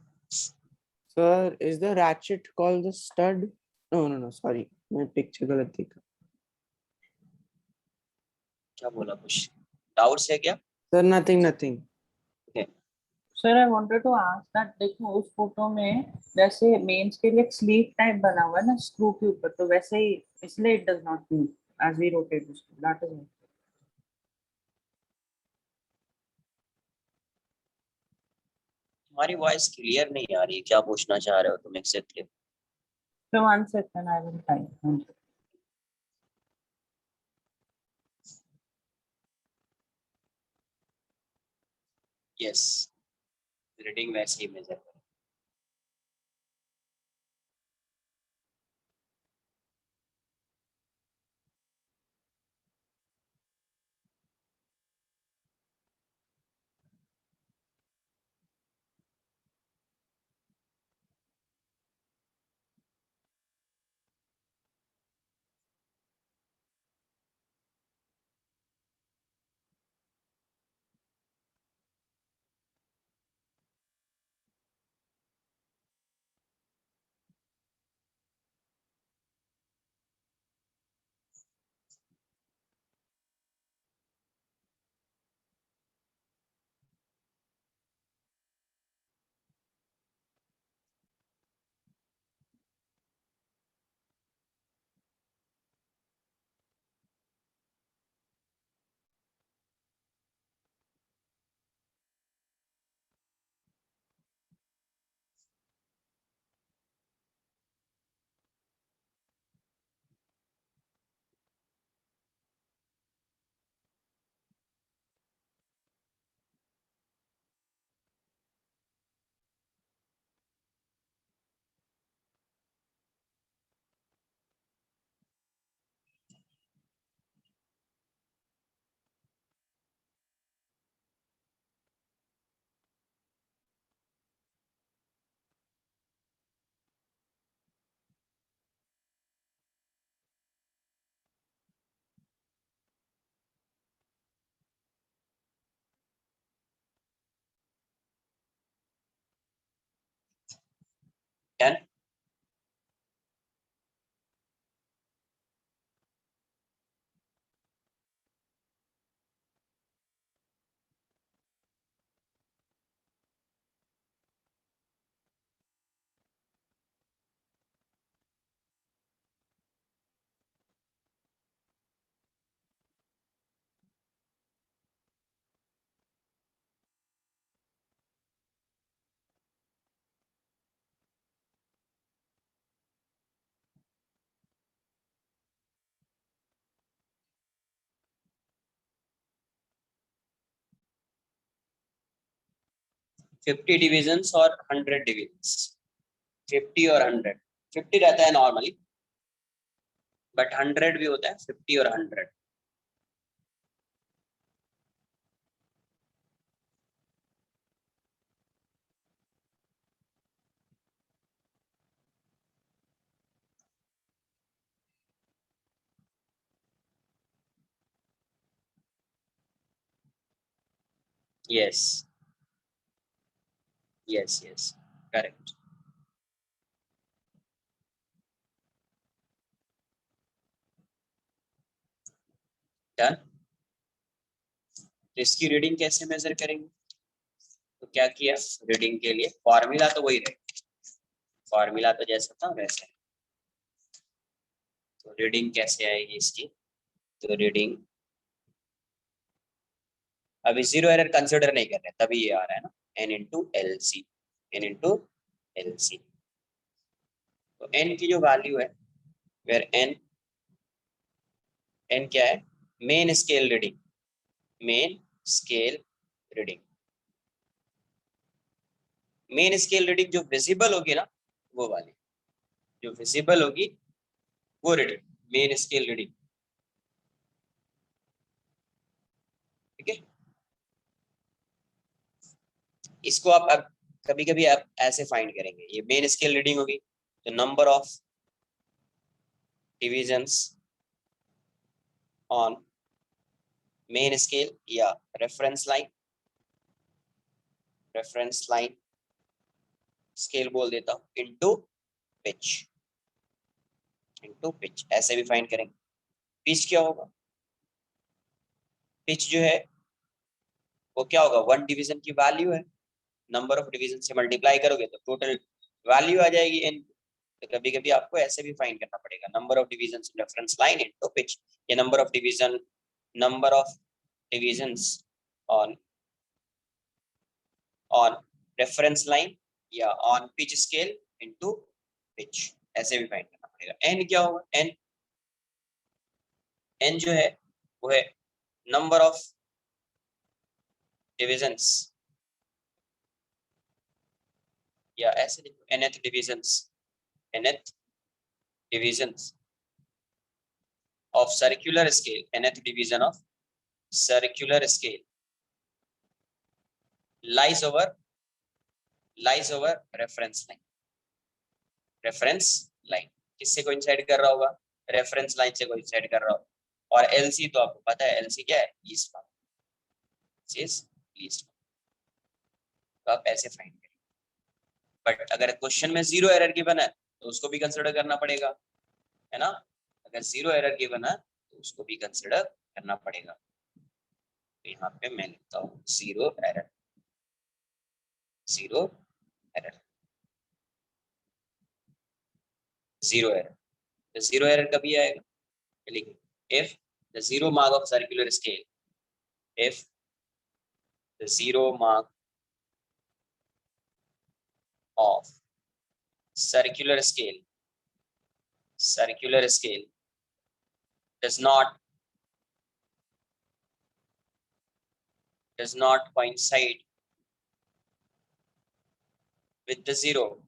Sir, is the ratchet called the stud? No, no, no. Sorry, मैं picture गलत देखा. क्या बोला? कुछ डाउट्स है क्या? Sir, nothing, nothing. Sir, I wanted to ask that देखो उस फोटो में जैसे मेंस के लिए एक स्लीव टाइप बना हुआ है ना स्क्रू के ऊपर, तो वैसे ही इसलिए it does not move as we rotate the screw. That is. तुम्हारी वॉइस क्लियर नहीं आ रही. क्या पूछना चाह रहे हो तुम exactly? So 1 second, I will type. Yes, reading वैसे ही मेजर करो. 10. $50 डिविजन्स और 100 डिविजन्स. 50 और 100. 50 रहता है नॉर्मली, बट 100 भी होता है. 50 और 100. Yes. Yes. Yes. Correct. Done. तो इसकी रीडिंग कैसे मेजर करेंगे? तो क्या किया, रीडिंग के लिए फॉर्मूला तो वही रहेगा. फॉर्मूला तो जैसा था वैसे. तो रीडिंग कैसे आएगी इसकी? तो रीडिंग अभी जीरो एरर कंसिडर नहीं कर रहे, तभी ये आ रहा है ना. n into L C. n into L C. तो n की जो वैल्यू है, वेयर n क्या है? Main scale reading. Main scale reading. Main scale reading जो विजिबल होगी ना, वो वाली. जो विजिबल होगी वो रीडिंग, मेन स्केल रीडिंग. ठीक है. इसको आप अब कभी कभी आप ऐसे फाइंड करेंगे, ये मेन स्केल रीडिंग होगी तो number of divisions on main scale या reference line. Reference line scale बोल देता हूं, इनटू पिच. इनटू पिच ऐसे भी फाइंड करेंगे. पिच क्या होगा? पिच जो है वो क्या होगा? 1 डिवीजन की वैल्यू है. नंबर ऑफ डिवीजन से मल्टीप्लाई करोगे तो टोटल वैल्यू आ जाएगी n. तो कभी कभी आपको ऐसे भी फाइंड करना पड़ेगा, number of division reference line into pitch. ये number of divisions on reference line या on pitch scale into pitch. ऐसे भी फाइंड करना पड़ेगा. n क्या होगा? n जो है वो है नंबर ऑफ डिविजन्स, या ऐसे लिखो nth divisions of circular scale. nth division of circular scale lies over reference line. reference line किससे कोइंसाइड कर रहा होगा? रेफरेंस लाइन से कोइंसाइड कर रहा होगा. और LC तो आपको पता है, LC क्या है? Least count. तो आप ऐसे फाइंड करेंगे. बट अगर क्वेश्चन में जीरो एरर गिवन है तो उसको भी कंसिडर करना पड़ेगा, है ना. अगर जीरो एरर गिवन है तो उसको भी कंसिडर करना पड़ेगा. तो यहाँ पे मैं लिखता हूँ zero error. Zero error. Zero error. तो जीरो एरर कभी आएगा? if the zero mark of circular scale, if the zero mark of circular scale does not coincide with the zero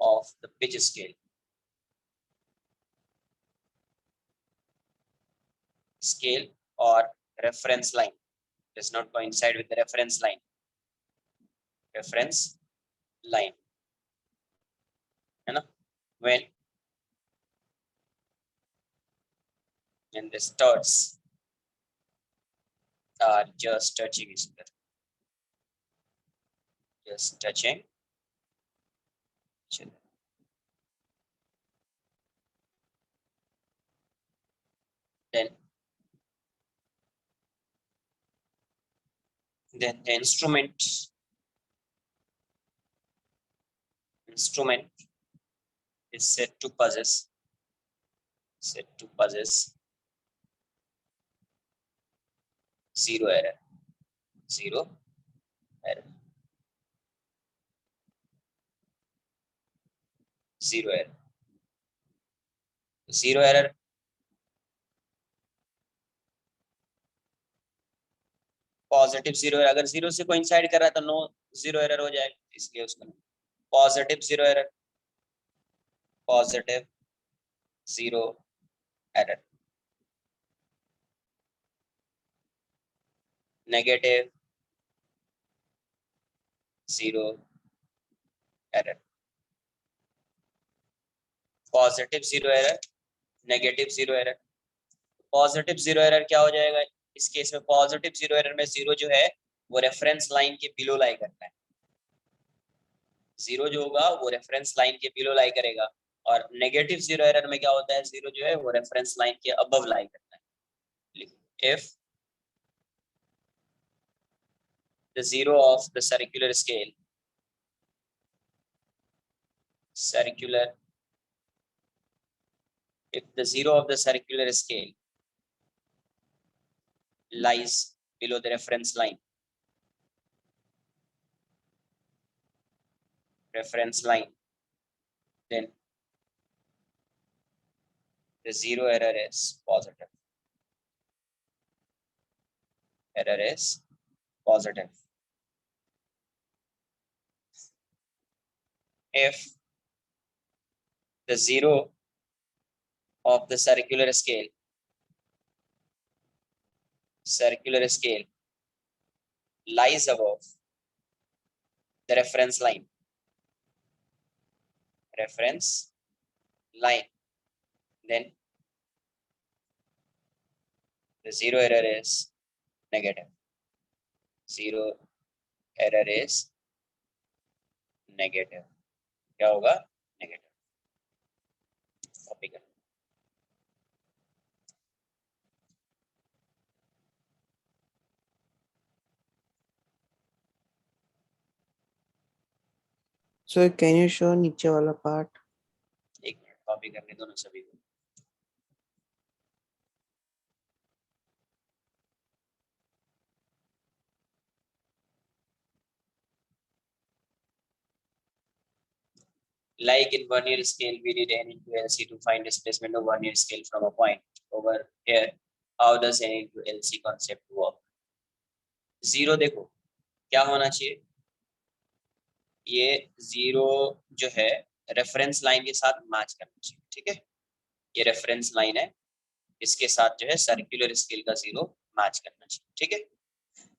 of the pitch scale or reference line, does not coincide with the reference line है ना. when the studs are just touching each other. just touching. Then the instrument is said to possess zero error. Zero error. Zero error. Zero error positive zero, अगर zero से coincide कर रहा है तो no zero error हो जाएगा, इसलिए उसका positive zero error, positive zero error, negative zero error, positive zero error, negative zero error. Positive zero error क्या हो जाएगा इस केस में? पॉजिटिव जीरो एरर में जीरो जो है वो रेफरेंस लाइन के बिलो लाई करता है, जीरो जो होगा वो रेफरेंस लाइन के बिलो लाई करेगा, और नेगेटिव जीरो एरर में क्या होता है? जीरो जो है वो रेफरेंस लाइन के अबव लाई करता है। If the zero of the circular scale if the zero of the circular scale lies below the reference line then the zero error is positive. If the zero of the circular scale lies above the reference line then the zero error is negative. Zero error is negative. क्या होगा? Negative. Copy कर। So can you show नीचे वाला part? एक minute copy करने दो ना सभी को। Like in vernier scale, we did n into LC to find displacement of vernier scale from a point. Over here, how does n into LC concept work? Zero देखो क्या होना चाहिए, ये जीरो जो है रेफरेंस लाइन के साथ match करना चाहिए, ठीक है? ये रेफरेंस लाइन है, इसके साथ जो है सर्कुलर स्केल का जीरो मैच करना चाहिए, ठीक है?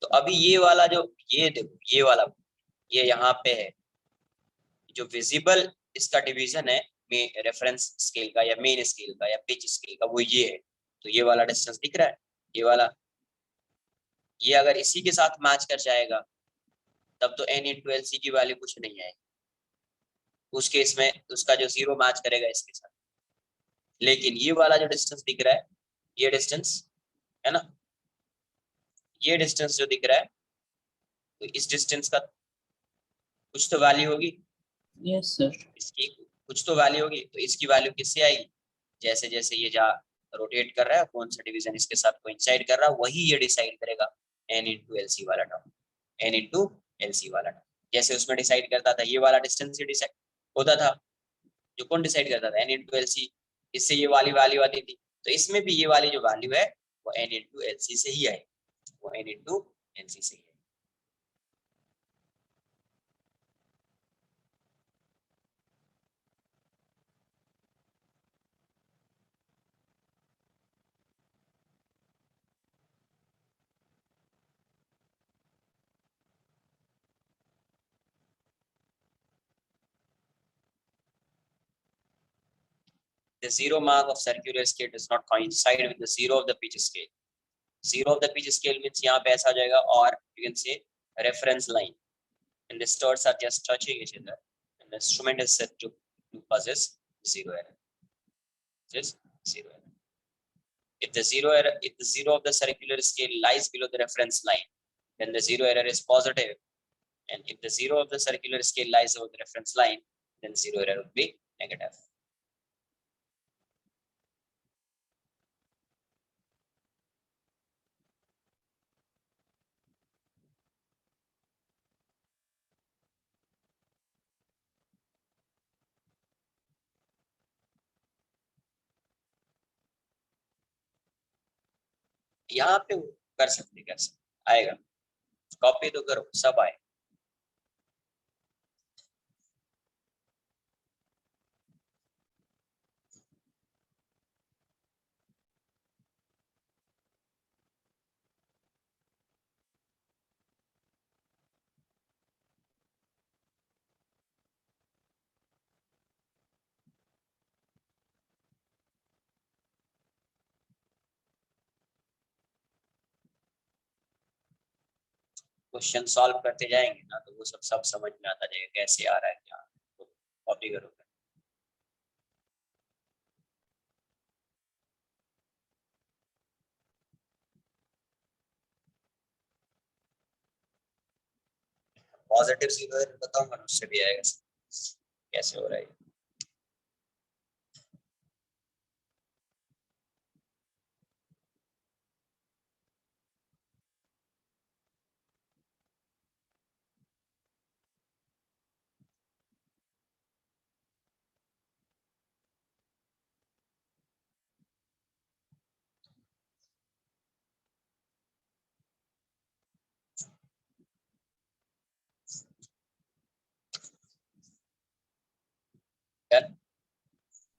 तो अभी ये वाला जो ये देखो ये वाला ये यहाँ पे है, जो विजिबल इसका डिवीजन है में रेफरेंस स्केल का या मेन स्केल का या पिच स्केल का, वो ये है। तो ये वाला डिस्टेंस दिख रहा है, ये वाला, ये अगर इसी के साथ मैच कर जाएगा तब तो n into LC की वैल्यू कुछ नहीं आएगी, उस केस में उसका जो जीरो मैच करेगा इसके साथ। लेकिन ये वाला जो डिस्टेंस दिख रहा है, ये डिस्टेंस है ना, ये डिस्टेंस जो दिख रहा है, तो इस डिस्टेंस का कुछ तो वैल्यू होगी। Yes sir. इसकी कुछ तो वैल्यू होगी, तो इसकी वैल्यू किससे आएगी? जैसे जैसे ये जा रोटेट कर रहा है, कौन सा डिवीजन इसके साथ कोइंसाइड कर रहा है, वही ये डिसाइड करेगा n into LC वाला टर्म, n into LC वाला टर्म। जैसे उसमें डिसाइड करता था ये वाला डिस्टेंस ही डिसाइड होता था, जो कौन डिसाइड करता था? n into LC, इससे ये वाली वैल्यू आती थी। तो इसमें भी ये वाली जो वैल्यू है वो n into LC से ही आएगी, वो n into LC से ही है। The zero mark of circular scale does not coincide with the zero of the pitch scale. Zero of the pitch scale means यहाँ पे ऐसा आ जाएगा, और you can say reference line and the studs are just touching each other, and the instrument is set to possess zero error. This zero error. If the zero of the circular scale lies below the reference line, then the zero error is positive. And if the zero of the circular scale lies over the reference line, then zero error would be negative. यहाँ पे कर सकते आएगा, copy तो करो, सब आए। Question solve करते जाएंगे ना तो वो सब समझ में आता जाएगा कैसे आ रहा है क्या, तो कॉपी करो। पॉजिटिव जीरो बताऊंगा ना, उससे भी आएगा कैसे हो रहा है।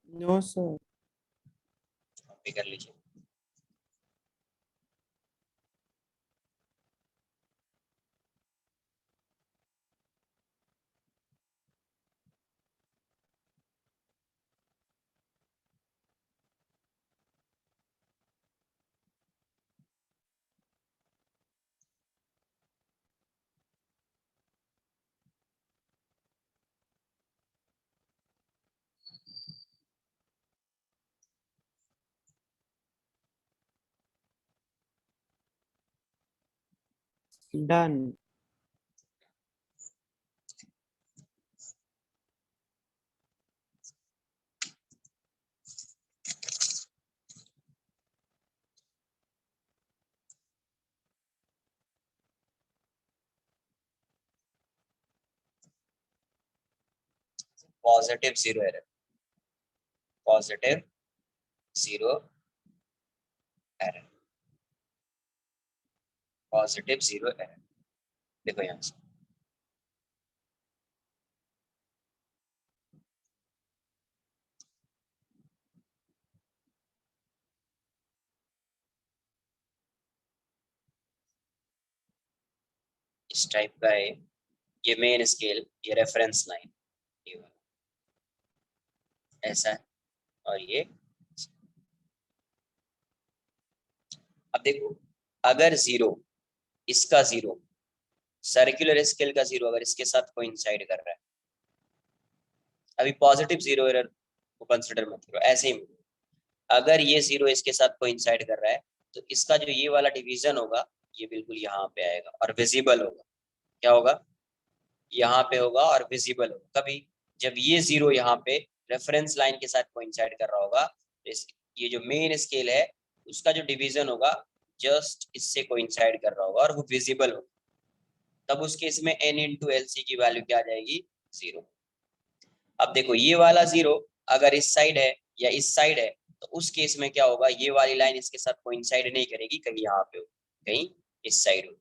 No sir. कॉपी कर लीजिए। Done. Positive zero error, positive zero error, positive zero error. देखो यहाँ से इस टाइप का है, ये मेन स्केल, ये रेफरेंस लाइन, ये वाला ऐसा है, और ये। अब देखो अगर जीरो, इसका जीरो, सर्कुलर स्केल का जीरो अगर इसके साथ कोइंसाइड कर रहा है, अभी पॉजिटिव जीरो एरर को कंसिडर मत करो, ऐसे ही अगर ये जीरो इसके साथ कोइंसाइड कर रहा है तो इसका जो ये वाला डिवीजन होगा ये बिल्कुल यहाँ पे आएगा और विजिबल होगा। क्या होगा? यहाँ पे होगा और विजिबल होगा। कभी जब ये जीरो यहाँ पे रेफरेंस लाइन के साथ कोइंसाइड कर रहा होगा तो ये जो मेन स्केल है उसका जो डिवीजन होगा जस्ट इससे कोइंसाइड कर रहा होगा और वो विजिबल होगा। तब उस केस में n इंटू एल सी की वैल्यू क्या आ जाएगी? जीरो। अब देखो ये वाला जीरो अगर इस साइड है या इस साइड है तो उस केस में क्या होगा, ये वाली लाइन इसके साथ कोइंसाइड नहीं करेगी, कहीं यहाँ पे हो, कहीं इस साइड हो,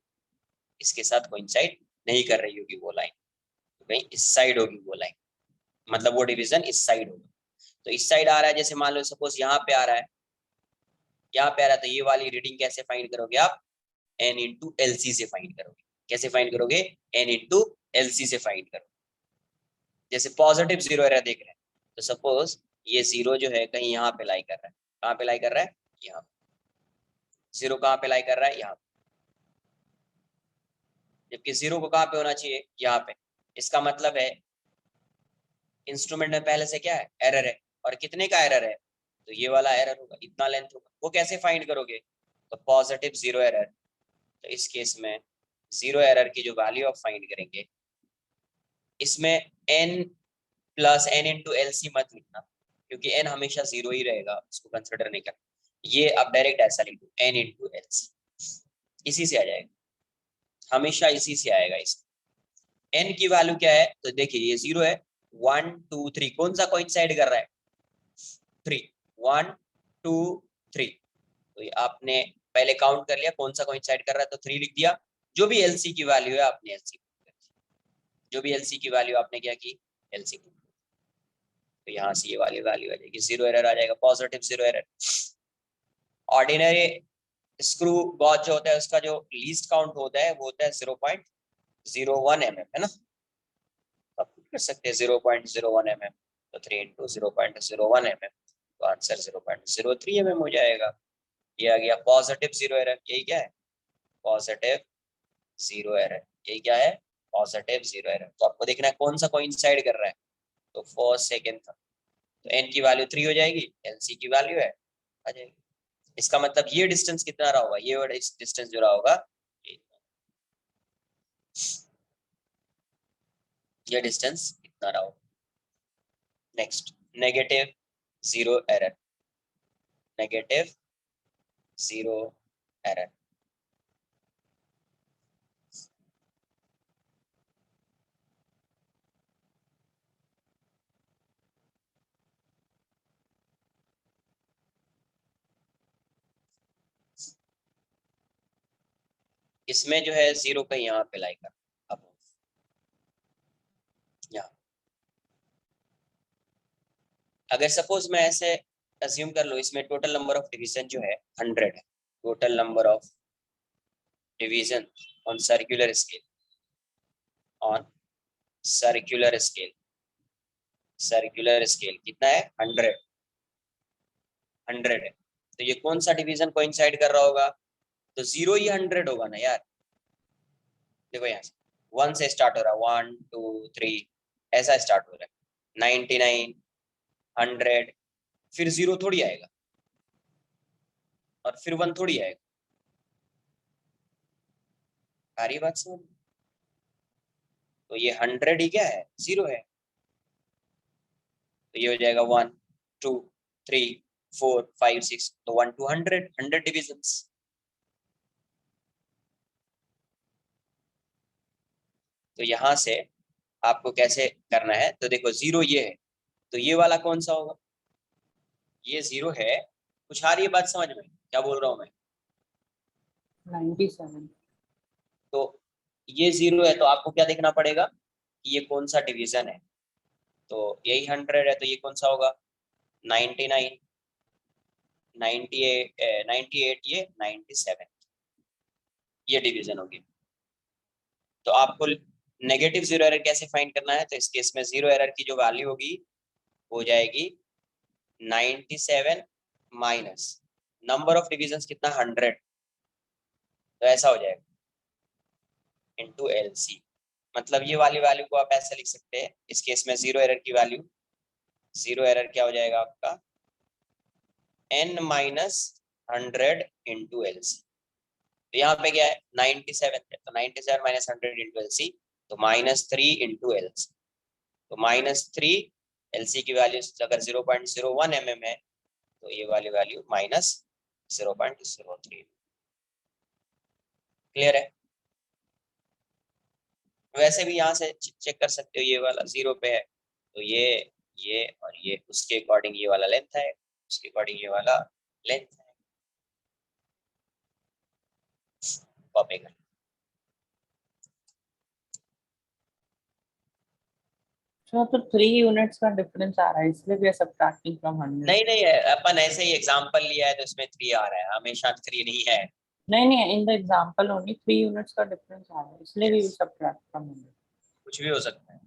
इसके साथ कोइंसाइड नहीं कर रही होगी वो लाइन, तो कहीं इस साइड होगी वो लाइन, मतलब वो डिवीजन इस साइड होगा। तो इस साइड आ रहा है, जैसे मान लो सपोज यहाँ पे आ रहा है, यहाँ पे आ रहा है, तो ये वाली रीडिंग कैसे फाइंड करोगे आप? n इंटू एल सी से फाइंड करोगे। कैसे फाइंड करोगे? n इंटू एल सी से फाइंड करोगे। जैसे पॉजिटिव जीरो एरर देख रहे हैं तो सपोज ये जीरो जो है कहीं यहाँ पे लाई कर रहा है, कहाँ पे लाई कर रहा है? यहाँ। जीरो कहाँ पे लाई कर रहा है? यहाँ। जबकि 0 को कहाँ पे होना चाहिए, यहाँ पे। इसका मतलब है इंस्ट्रूमेंट में पहले से क्या है, एरर है, और कितने का एरर है, तो ये वाला एरर होगा, इतना लेंथ होगा। वो कैसे फाइंड करोगे, तो पॉजिटिव 0 एरर। तो इस केस में 0 एरर की जो वैल्यू आप फाइंड करेंगे, इसमें n plus n into L C मत लिखना, क्योंकि n हमेशा 0 ही रहेगा, उसको कंसिडर नहीं करना। ये आप डायरेक्ट ऐसा लिख दो, n इंटू एल सी, इसी से आ जाएगा, हमेशा इसी से आएगा। इस n की वैल्यू क्या है, तो देखिए ये 0 है, 1 2 3, कौन सा कोइंसाइड कर रहा है, 3, 1 2 3। तो ये आपने पहले काउंट कर लिया कौन सा कोइंसाइड कर रहा है, तो 3 लिख दिया। जो भी एलसी की वैल्यू है आपने एलसी, जो भी एलसी की वैल्यू आपने क्या की, एलसी। तो यहाँ से ये वाली वैल्यू आ जाएगी, 0 एरर आ जाएगा, positive 0 error. Ordinary screw gauge जो होता है उसका जो लीस्ट काउंट होता है वो होता है 0.01 mm, है ना। आप कर सकते हैं 0.01 mm, तो 3 इंटू 0.01 mm, तो आंसर 0.03 mm हो जाएगा। ये आ गया पॉजिटिव 0 एरर। यही क्या है, पॉजिटिव 0 एरर। यही क्या है, पॉजिटिव 0 एरर। तो आपको देखना है कौन सा कोइंसाइड कर रहा है, तो फर्स्ट सेकंड था, तो n की वैल्यू 3 हो जाएगी, lc की वैल्यू है आ जाएगी। इसका मतलब ये डिस्टेंस कितना रहा होगा, ये डिस्टेंस जो रहा होगा, ये डिस्टेंस कितना रहा होगा। Next, negative 0 error, negative 0 error. इसमें जो है 0 का यहाँ पे लाई कर, अब यहाँ अगर सपोज मैं ऐसे अज्यूम कर लो, इसमें टोटल नंबर ऑफ डिवीजन जो है 100 है, total number of division on circular scale, on circular scale, circular scale कितना है, 100, 100 है। तो ये कौन सा डिवीजन कोइंसाइड कर रहा होगा, तो 0 ही 100 होगा ना यार। देखो यहाँ से 1 से स्टार्ट हो रहा है, 1 2 3 ऐसा स्टार्ट हो रहा है, 99 100, फिर 0 थोड़ी आएगा, और फिर 1 थोड़ी आएगा। आ रही बात समझ, तो ये 100 ही क्या है, 0 है। तो ये हो जाएगा 1 2 3 4 5 6, तो 1 to 100, 100 डिविजन्स। तो यहाँ से आपको कैसे करना है, तो देखो 0 ये है, तो ये वाला कौन सा होगा, ये 0 है। कुछ आ रही है बात समझ में, क्या बोल रहा हूँ मैं, 97। तो ये 0 है, तो आपको क्या देखना पड़ेगा कि ये कौन सा डिवीजन है, तो यही 100 है, तो ये कौन सा होगा, 99 98 98, ये 97, ये डिवीजन होगी। तो आपको नेगेटिव 0 एरर कैसे फाइंड करना है, तो इस केस में 0 एरर की जो वैल्यू होगी हो जाएगी 97 माइनस नंबर ऑफ डिविजन्स कितना, 100, तो ऐसा हो जाएगा इनटू एलसी। मतलब ये वाली वैल्यू को आप ऐसे लिख सकते हैं, इस केस में 0 एरर की वैल्यू, 0 एरर क्या हो जाएगा आपका, n माइनस 100 इंटू एलसी। तो यहाँ पे क्या है, 97 है, तो 97 माइनस 100 इंटू एलसी, तो -3 इंटू एलसी, तो -3 एलसी की वैल्यू अगर 0.01 mm है, तो ये वाली वैल्यू -0.03। क्लियर है। वैसे भी यहाँ से चेक कर सकते हो, ये वाला 0 पे है, तो ये और ये उसके अकॉर्डिंग ये वाला लेंथ है, उसके अकॉर्डिंग ये वाला लेंथ है। कॉपी कर, अच्छा, तो 3 यूनिट्स का डिफरेंस आ रहा है, इसलिए वी आर सब्ट्रैक्टिंग फ्रॉम 100। नहीं नहीं है, अपन ऐसे ही एग्जांपल लिया है तो इसमें 3 आ रहा है, हमेशा 3 नहीं है। नहीं नहीं, in the example only 3 units का डिफरेंस आ रहा है, इसलिए we will Yes, subtract from 100। कुछ भी हो सकता है।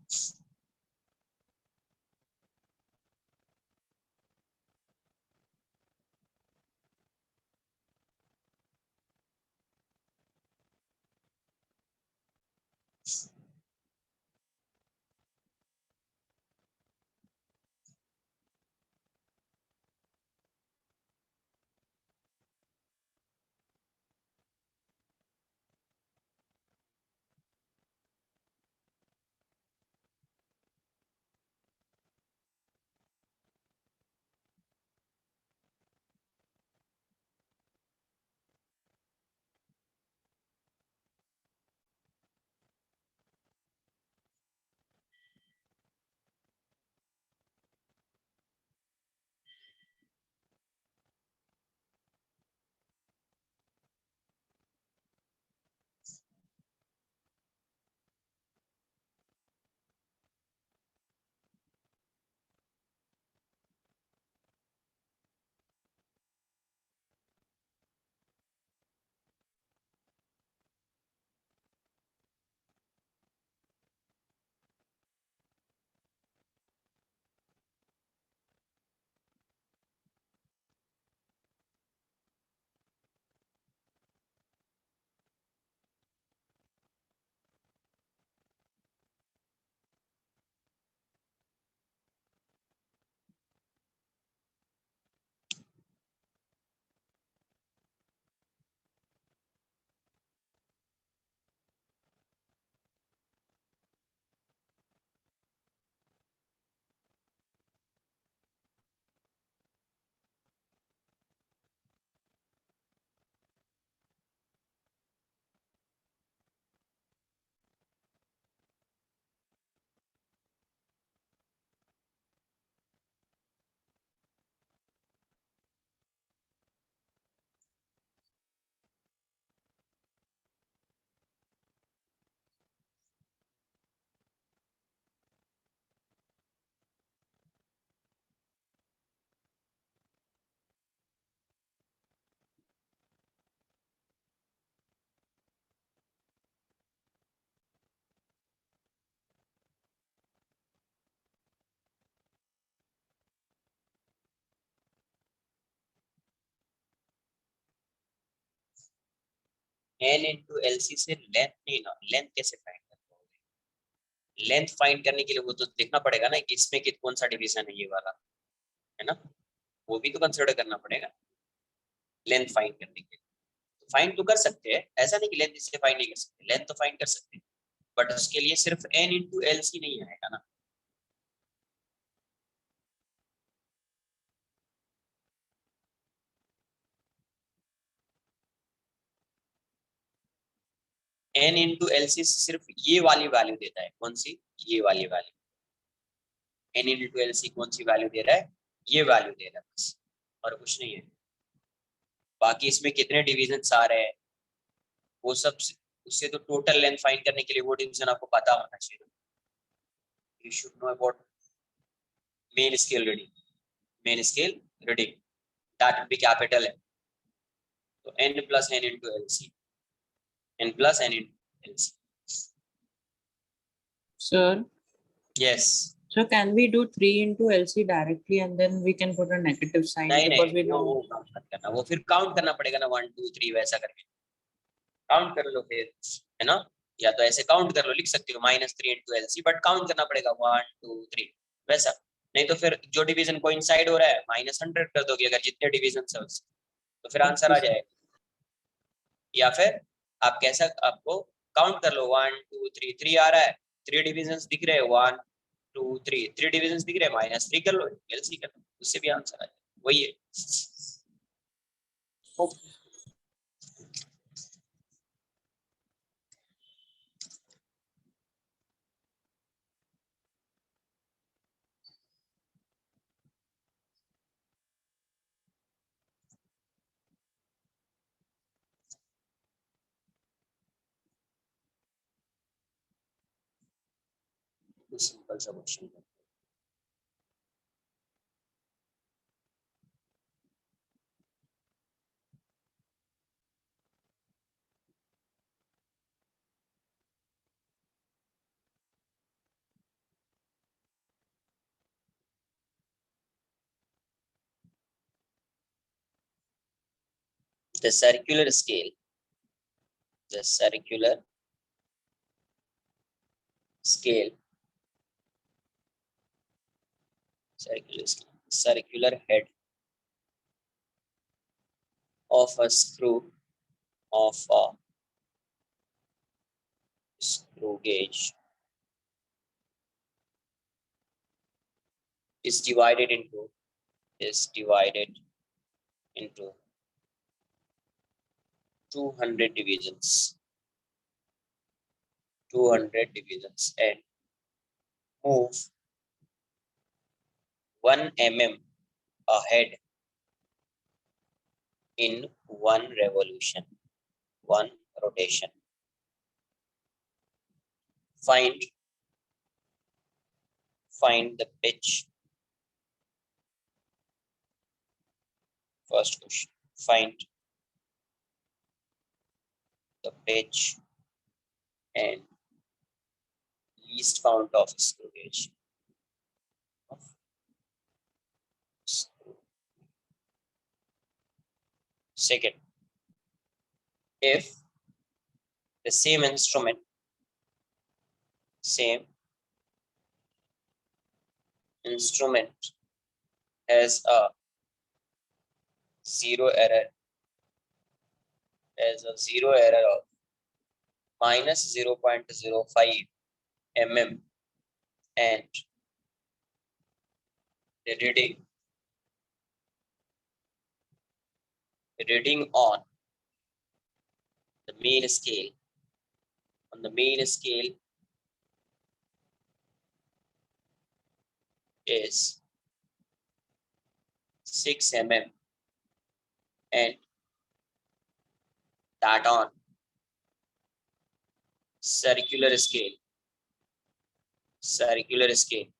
n into LC से लेंथ नहीं ना, लेंथ कैसे फाइंड करोगे? लेंथ फाइंड करने के लिए वो तो देखना पड़ेगा ना कि इसमें कौन सा डिवीजन है, ये वाला है ना, वो भी तो कंसिडर करना पड़ेगा लेंथ फाइंड करने के लिए। तो फाइंड तो कर सकते हैं, ऐसा नहीं कि लेंथ इससे फाइंड नहीं कर सकते, लेंथ तो फाइंड कर सकते हैं, बट उसके लिए सिर्फ n into LC नहीं आएगा ना। n into LC सिर्फ ये वाली वैल्यू देता है, कौन सी, ये वाली वैल्यू। n into LC कौन सी वैल्यू दे रहा है, ये वैल्यू दे रहा है बस, और कुछ नहीं है। बाकी इसमें कितने डिविजन आ रहे हैं वो सब उससे तो टोटल लेंथ फाइंड करने के लिए वो डिवीजन आपको पता होना चाहिए। You should know about main scale reading, main scale reading that will be capital M। तो n plus n into LC, n plus n into LC। Sir, yes, so can we do 3 into LC directly and then we can put a negative sign नहीं because नहीं we वो know. Count मत करना, वो फिर count करना पड़ेगा ना, 1 2 3 वैसा करके काउंट कर लो फिर, है ना। या तो ऐसे काउंट कर लो, लिख सकते हो -3 into LC, बट काउंट करना पड़ेगा 1 2 3 वैसा। नहीं तो फिर जो डिवीजन कोइंसाइड हो रहा है -100 कर दोगे अगर जितने डिवीजन है उससे, तो फिर आंसर आ जाएगा। या फिर आप कैसा, आपको काउंट कर लो 1 2 3 3 आ रहा है, 3 डिविजन्स दिख रहे हैं, 1 2 3 3 डिविजन्स दिख रहे हैं, -3 कर लो, LC कर लो, उससे भी आंसर आ जाएगा, वही है। सिंपल सा क्वेश्चन है। The circular scale, the circular scale, circular head of a screw of a screw gauge is divided into 200 divisions, 200 divisions, and move 1 mm ahead in one revolution, one rotation. Find the pitch. First question, find the pitch and least count of screw gauge. Second, if the same instrument has a zero error of -0.05 mm and the reading on the main scale is 6 mm and that on circular scale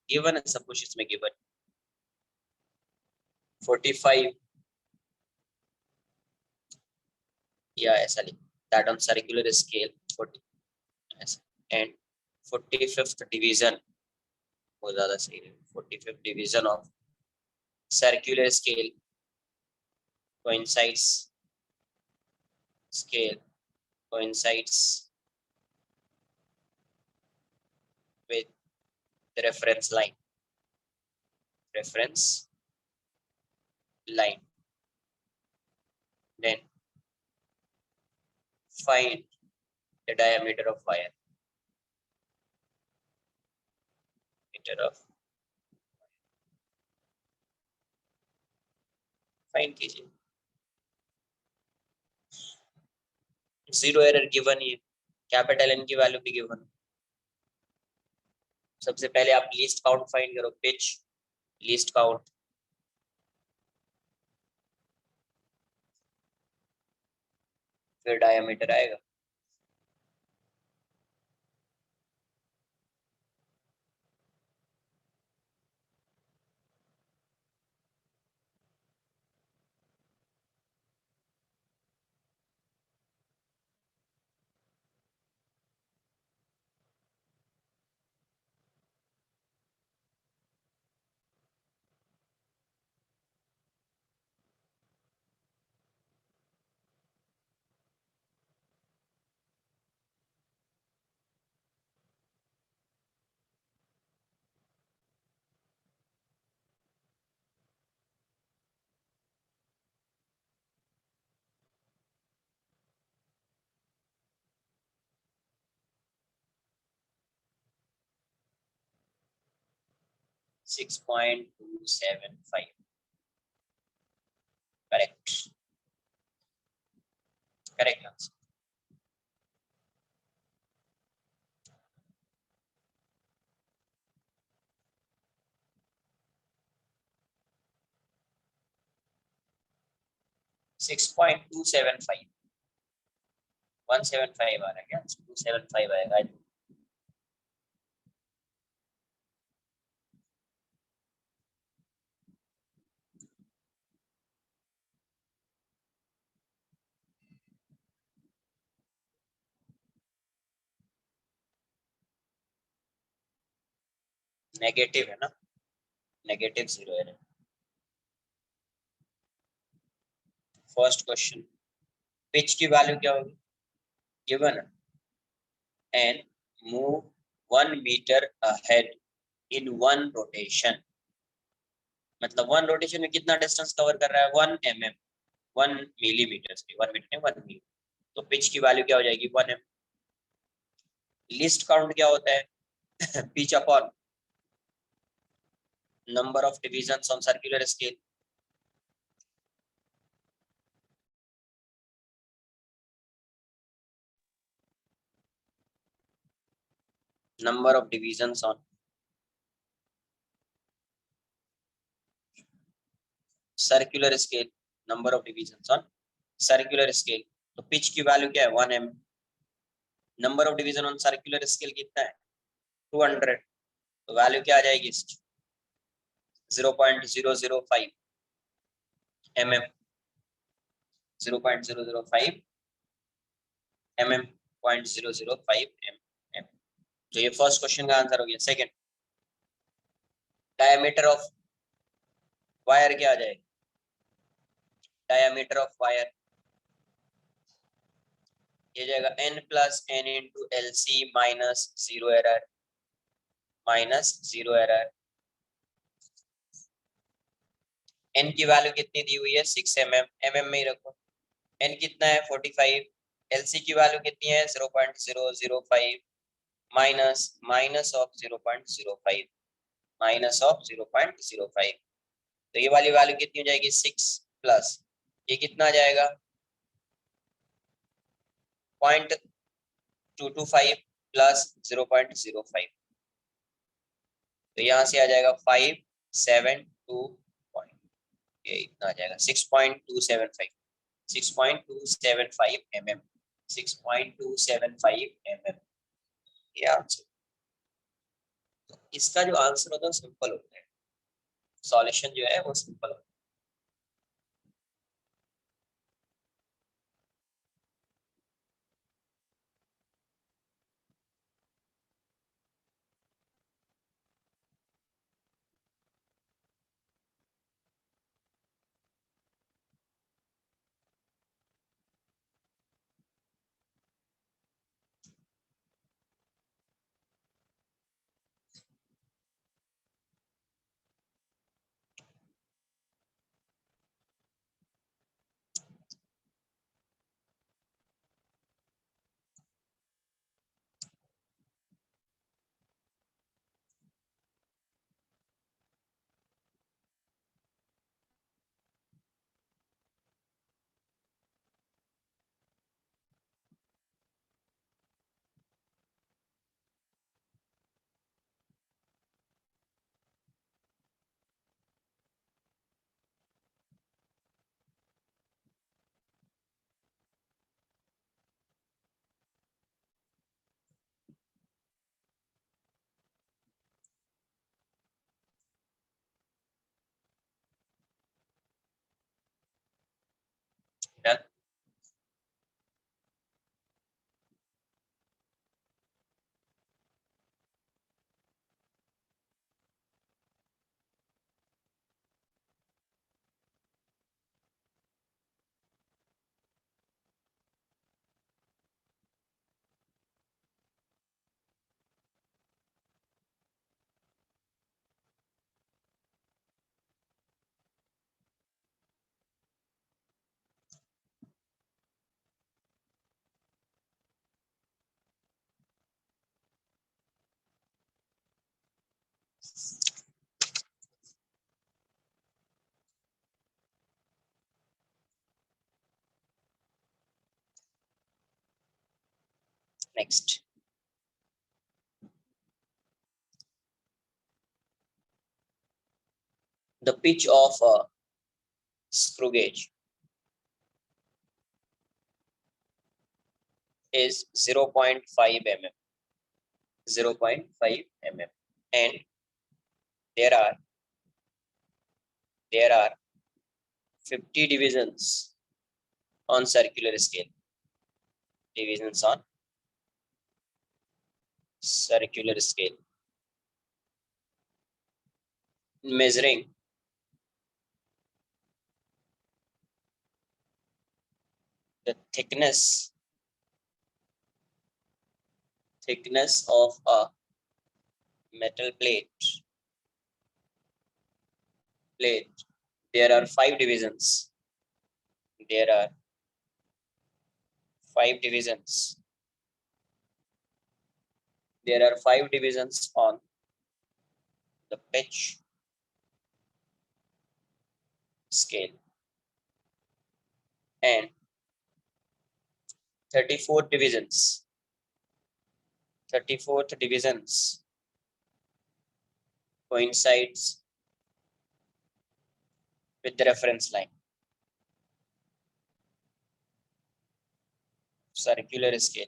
given है सब कुछ इसमें given 45 या ऐसा लिख, that on circular scale 40 and 45th division, बहुत ज्यादा सही है, 45th division of circular scale coincides coincides with the reference line. Then find the diameter of wire. Find कीजिए. जीरो एरर गिवन है, कैपिटल एन की वैल्यू भी given. सबसे पहले आप लीस्ट काउंट फाइंड करो, पिच लीस्ट काउंट. फिर diameter आएगा. $6.275. Correct answer. $6.275. 175 आ रहा है क्या? 275 आएगा. नेगेटिव है ना, नेगेटिव जीरो है. फर्स्ट क्वेश्चन, पिच की वैल्यू क्या होगी? Given end move 1 metre ahead in 1 rotation. मतलब 1 रोटेशन में कितना डिस्टेंस कवर कर रहा है? 1 mm, 1 मिलीमीटर. 1 मीटर 1 मिली. तो पिच की वैल्यू क्या हो जाएगी? 1 mm. लिस्ट काउंट क्या होता है? Pitch upon number of divisions on circular scale. Number of divisions on circular scale. Number of divisions on circular scale. तो पिच की वैल्यू क्या है? 1 mm. Number of division on circular scale कितना है? 200. तो वैल्यू क्या आ जाएगी इसकी? 0.005 mm. 0.005 mm. 0.005 mm. तो ये फर्स्ट क्वेश्चन का आंसर हो गया. सेकंड, डायमीटर ऑफ वायर क्या आ जाएगा? डायमीटर ऑफ वायर ये जाएगा n plus n into L C minus zero error. n की वैल्यू कितनी दी हुई है? 6 mm. mm में ही रखो. n कितना है? 45. LC की वैल्यू कितनी है? 0.005 माइनस ऑफ 0.05 तो ये वाली वैल्यू कितनी हो जाएगी? 6 प्लस ये कितना आ जाएगा? 0.225 प्लस 0.05. तो यहाँ से आ जाएगा 572 पॉइंट. ये इतना आ जाएगा 6.275 mm. 6.275 mm. ये आंसर. तो इसका जो आंसर होता है सिंपल होता है. सॉल्यूशन जो है वो सिंपल होता है. Next, the pitch of a screw gauge is 0.5 mm. 0.5 mm, and there are 50 divisions on circular scale. Divisions on circular scale. Measuring the thickness of a metal plate. There are 5 divisions. There are 5 divisions. There are 5 divisions on the pitch scale, and 34th divisions. 34th divisions coincides with the reference line. Circular scale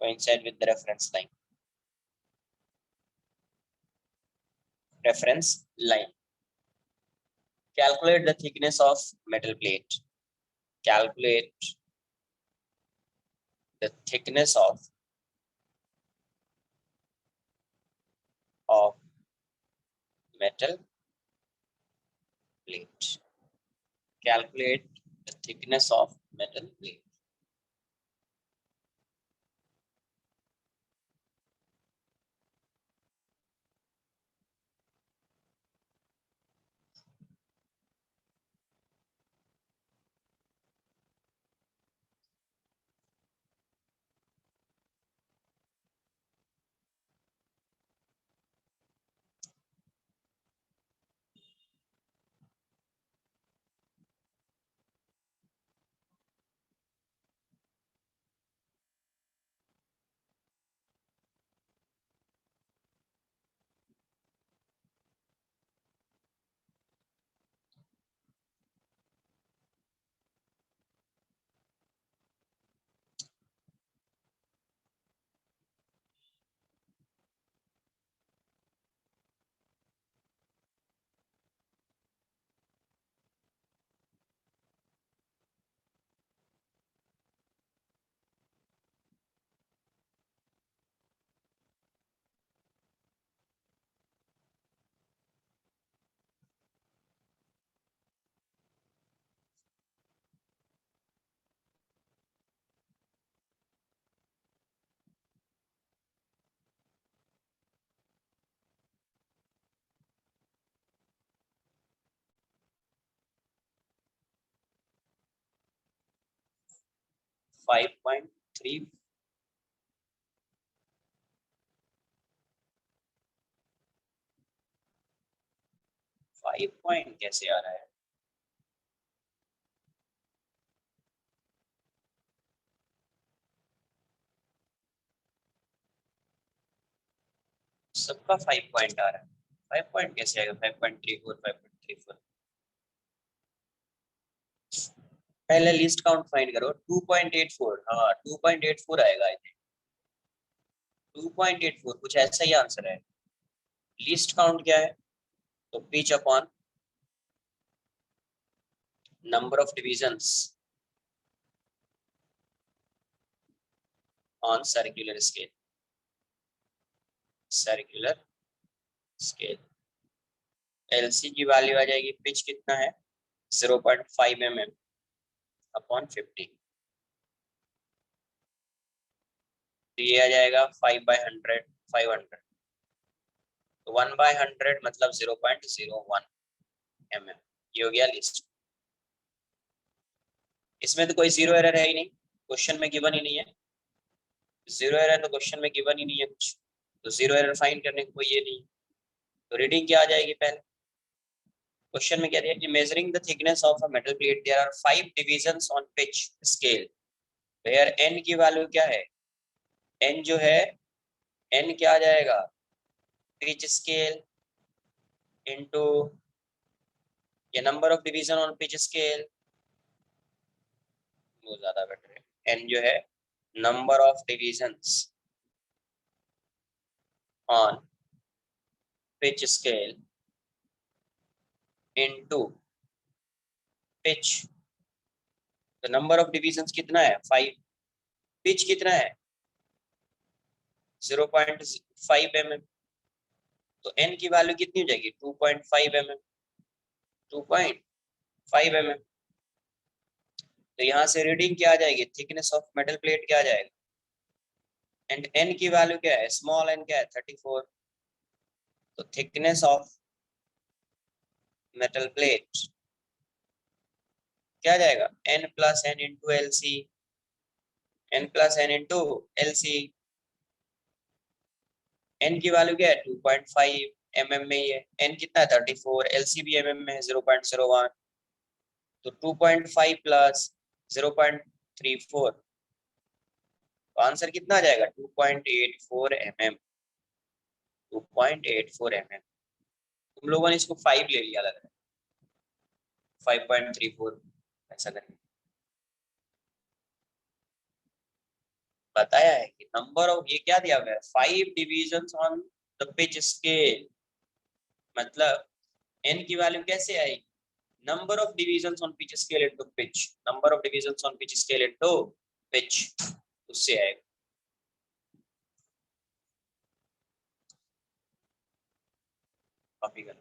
coincide with the reference line. Reference line. Calculate the thickness of metal plate. Calculate the thickness of metal plate. Calculate the thickness of metal plate. Five point three. 5 point कैसे आ रहा है? सबका 5 point आ रहा है. 5 point कैसे आएगा? 5.34, 5.34. पहले list count find करो. 2.84. हाँ, 2.84 आएगा. आई थिंक 2.84 कुछ ऐसा ही आंसर है. लिस्ट काउंट क्या है? तो pitch upon number of divisions on circular scale. Circular scale. LC की वैल्यू आ जाएगी. पिच कितना है? 0.5 mm अपॉन 50. तो ये आ जाएगा 5/100. 500. तो 1/100 मतलब 0.01 mm. ये हो गया लिस्ट. इसमें तो कोई जीरो एरर है ही नहीं. क्वेश्चन में गिवन ही नहीं है. जीरो एरर तो क्वेश्चन में गिवन ही नहीं है कुछ, तो जीरो एरर फाइंड करने को कोई ये नहीं, तो रीडिंग क्या आ जाएगी पहले। क्वेश्चन में क्या दिया कि measuring the thickness of a metal plate there are 5 divisions on pitch scale, where n की वैल्यू क्या है, एन जो है, एन क्या आ जाएगा, पिच स्केल इनटू ये number of division on pitch scale, वो ज्यादा बेटर है। एन जो है number of divisions on pitch scale into pitch, तो नंबर ऑफ डिविजन्स कितना है 5, पिच कितना है 0.5 mm, तो n की वैल्यू कितनी हो जाएगी 2.5 mm, 2.5 mm। तो यहाँ से रीडिंग क्या आ जाएगी, थिकनेस ऑफ मेटल प्लेट क्या आ जाएगा, एंड n की वैल्यू क्या है, स्मॉल n क्या है 34, तो थिकनेस ऑफ मेटल प्लेट क्या आ जाएगा n plus n into L C, n plus n into L C, n की वैल्यू क्या है 2.5 mm में ही है, n कितना है 34, एल सी भी mm में है 0.01, तो 2.5 प्लस 0.34, तो आंसर कितना आ जाएगा 2.84 mm, 2.84 mm। तुम लोगों ने इसको 5 ले लिया लग रहा है, 5.34 ऐसा करके बताया है कि नंबर ऑफ, ये क्या दिया हुआ है 5 divisions on the pitch scale, मतलब n की वैल्यू कैसे आएगी, number of divisions on pitch scale into pitch, number of divisions on pitch scale into pitch, उससे आएगा। कॉपी कर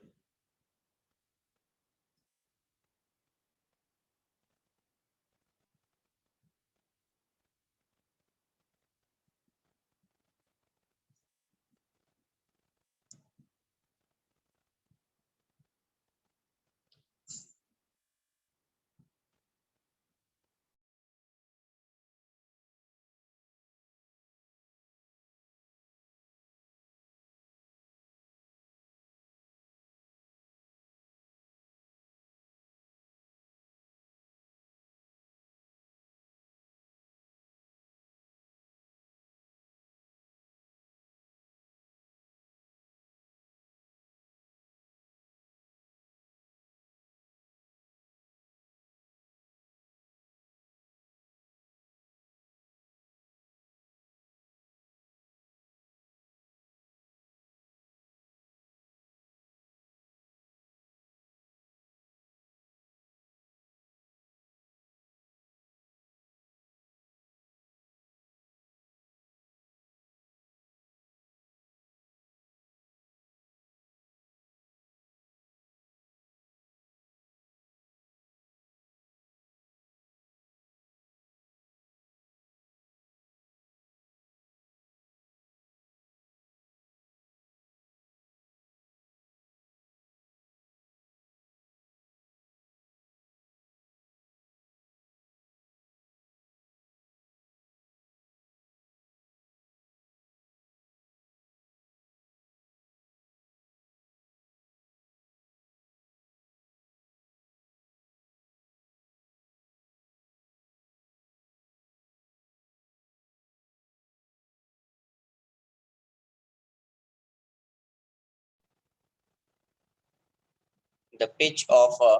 the pitch of a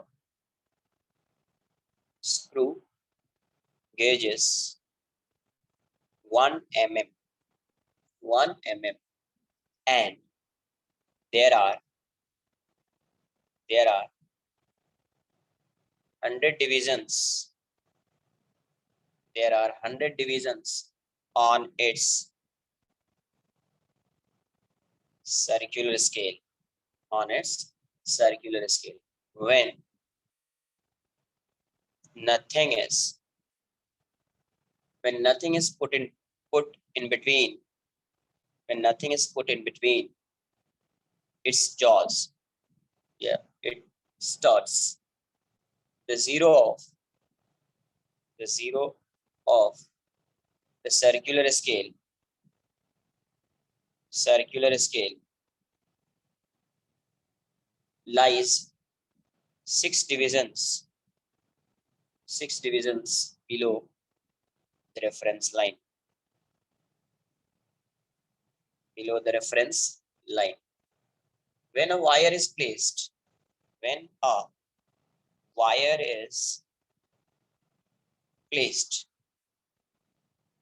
screw gauge is 1 mm, 1 mm, and there are 100 divisions, there are 100 divisions on its circular scale, on its circular scale. When nothing is put in between, when nothing is put in between its jaws, yeah, it starts the zero of the circular scale circular scale lies 6 divisions below the reference line. Below the reference line. When a wire is placed, when a wire is placed,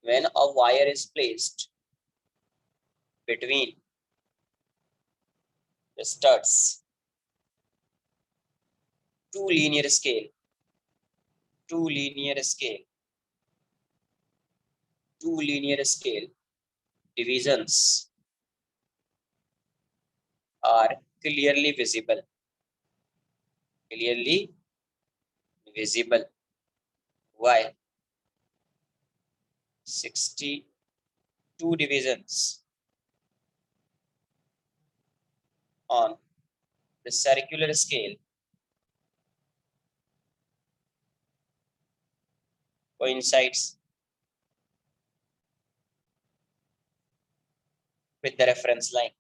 when a wire is placed between the studs, two linear scale divisions are clearly visible. While 62 divisions on the circular scale coincides with the reference line.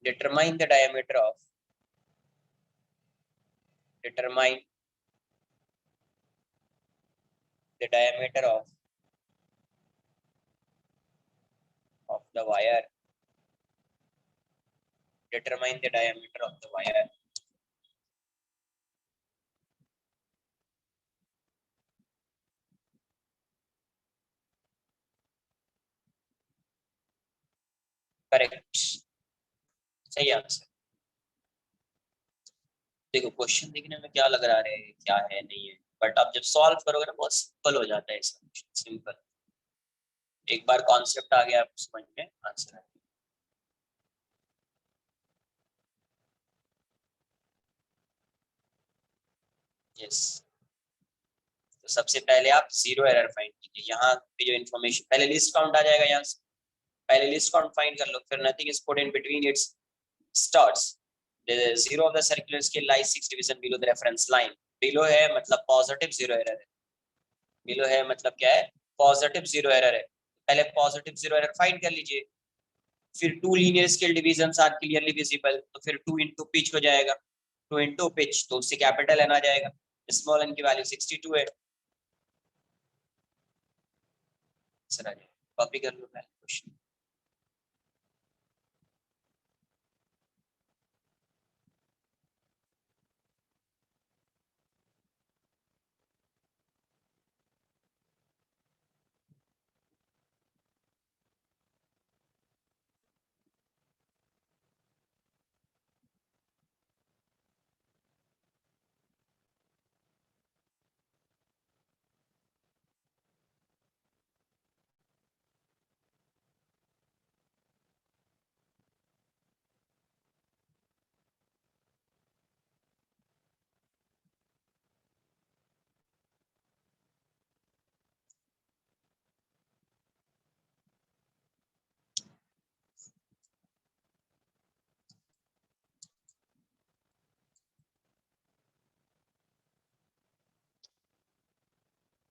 Determine the diameter of the wire. Determine the diameter of the wire. Correct, सही answer. देखो question देखने में क्या लग रहा है, क्या है नहीं है, बट आप जब सॉल्व करोगे ना बहुत सिंपल हो जाता है इसका, सिंपल। एक बार कॉन्सेप्ट आ गया आपको समझ में, आंसर है। यस, तो सबसे पहले आप जीरो एरर फाइंड कीजिए। यहाँ पे जो इन्फॉर्मेशन, पहले लिस्ट काउंट आ जाएगा, यहाँ से पहले लिस्ट काउंट फाइंड कर लो, फिर nothing is put in between its starts. The zero of the circular scale lies 6 division below the reference line. Below है मतलब पॉजिटिव जीरो एरर है। below है मतलब क्या है, पॉजिटिव जीरो एरर है। पहले पॉजिटिव जीरो एरर फाइंड कर लीजिए, फिर two linear scale divisions are clearly visible, तो फिर 2 into पिच हो जाएगा, 2 into पिच, तो उससे कैपिटल एन आ जाएगा, स्मॉल एन की वैल्यू 62 है। सर आ जाए, कॉपी कर लो पहले क्वेश्चन।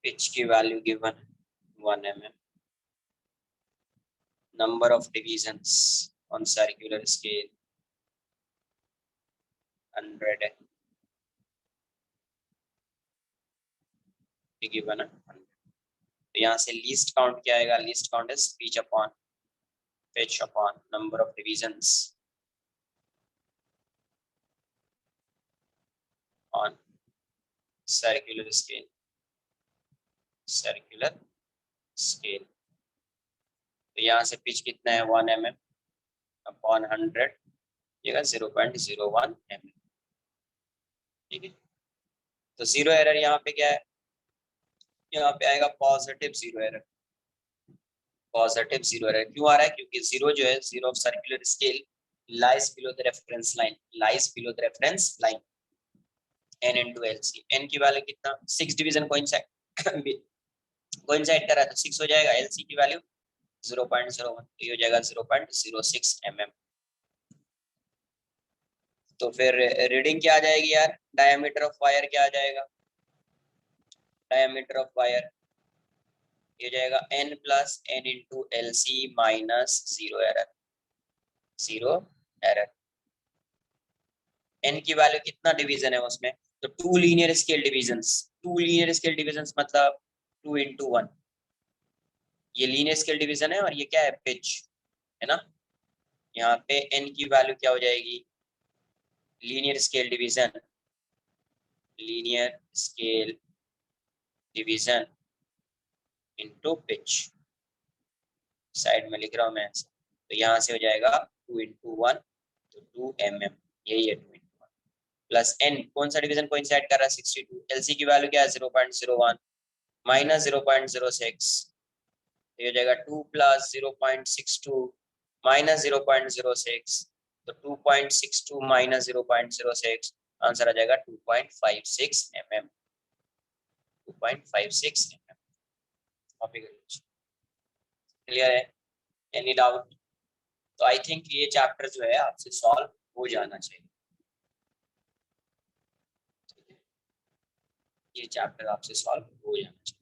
पिच की value given 1 mm, number of divisions on circular scale 100 है, गिवन है 100। तो यहाँ से लीस्ट काउंट क्या आएगा, least count is pitch upon number of divisions on circular scale तो यहाँ से पिच कितना है 1 mm अपॉन 100, ये 0.01 mm, ठीक है। तो जीरो एरर यहाँ पे क्या है, यहाँ पे आएगा पॉजिटिव जीरो एरर। क्यों आ रहा है, क्योंकि जीरो जो है, zero of circular scale lies below the reference line, n into LC। n की वैल्यू कितना, 6 डिवीजन कोइंसाइड कर रहा है तो 6 हो जाएगा, LC की वैल्यू 0.01, तो ये हो जाएगा 0.06 mm। तो फिर रीडिंग क्या आ जाएगी यार, डायमीटर ऑफ वायर क्या आ जाएगा, डायमीटर ऑफ वायर, ये हो जाएगा n plus n into L C minus zero error, zero error. n की वैल्यू कितना डिवीजन है उसमें, तो two linear scale divisions, two linear scale divisions मतलब 2 इंटू 1, ये लीनियर स्केल डिवीजन है और ये क्या है, पिच है ना। यहाँ पे n की वैल्यू क्या हो जाएगी, linear scale division, linear scale division into pitch, side में लिख रहा हूँ मैं ऐसे, तो यहाँ से हो जाएगा 2 इंटू 1, तो 2 mm, यही है 2 इंटू 1 प्लस n, कौन सा डिवीजन कोइंसाइड कर रहा है, 62, एलसी की वैल्यू क्या है 0.01 माइनस 0.06, ये हो जाएगा 2 प्लस 0.62 माइनस 0.06, तो 2.62 माइनस 0.06, आंसर आ जाएगा 2.56 mm, 2.56 mm। कॉपी कर लीजिए, क्लियर है, एनी डाउट। तो आई थिंक ये चैप्टर जो है आपसे सॉल्व हो जाना चाहिए, ये चैप्टर आपसे सॉल्व हो जाना चाहिए।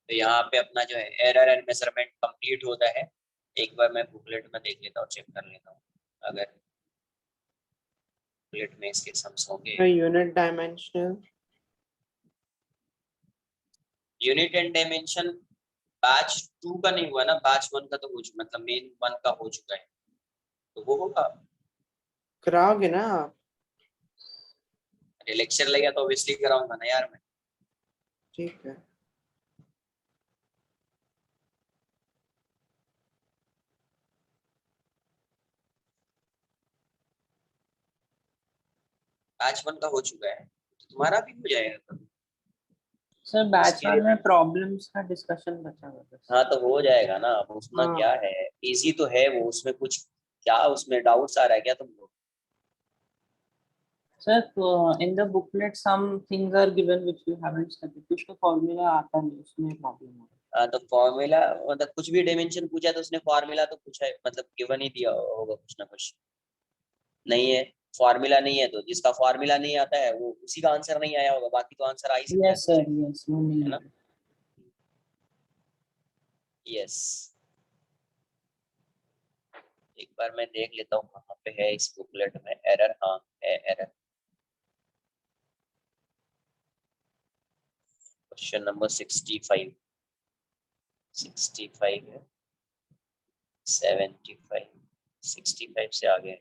तो यहाँ पे अपना जो है एरर एंड मेजरमेंट कंप्लीट होता है। एक बार मैं बुकलेट में देख लेता हूँ, चेक कर लेता हूँ, अगर बुकलेट में इसके सम्स होंगे। Unit dimensional, unit and dimension batch 2 का नहीं हुआ ना, बैच 1 का तो हो चुका, मतलब मेन 1 का हो चुका है, तो वो होगा। कराओगे ना आप? अरे लेक्चर लगेगा तो ऑब्वियसली कराऊंगा ना यार मैं। ठीक है। बैच 1 का हो चुका है, तो तुम्हारा भी हो जाएगा कभी। सर बैच इसके 1 में प्रॉब्लम्स का डिस्कशन बचा हुआ है। हाँ तो हो जाएगा ना, अब उसमें हाँ क्या है, इजी तो है वो, उसमें कुछ क्या उसमें डाउट्स आ रहा है क्या तुमको। Sir in the booklet some things are given which you haven't studied, कुछ तो फॉर्मूला आता नहीं, उसमें प्रॉब्लम हो रहा हाँ तो फॉर्मूला मतलब कुछ भी डायमेंशन पूछा तो उसने फॉर्मूला तो पूछा है, मतलब गिवन ही दिया होगा कुछ ना कुछ, नहीं है फॉर्मूला नहीं है, तो जिसका फॉर्मूला नहीं आता है वो उसी का आंसर नहीं आया होगा, बाकी तो आंसर आ ही है। सकता है यस कुछ, सर, यस, वो नहीं है है। ना। यस, एक बार मैं देख लेता हूँ कहाँ पे है इस बुकलेट में एरर, हाँ है एरर, क्वेश्चन नंबर 65, 65 है, 75, 65 से आगे,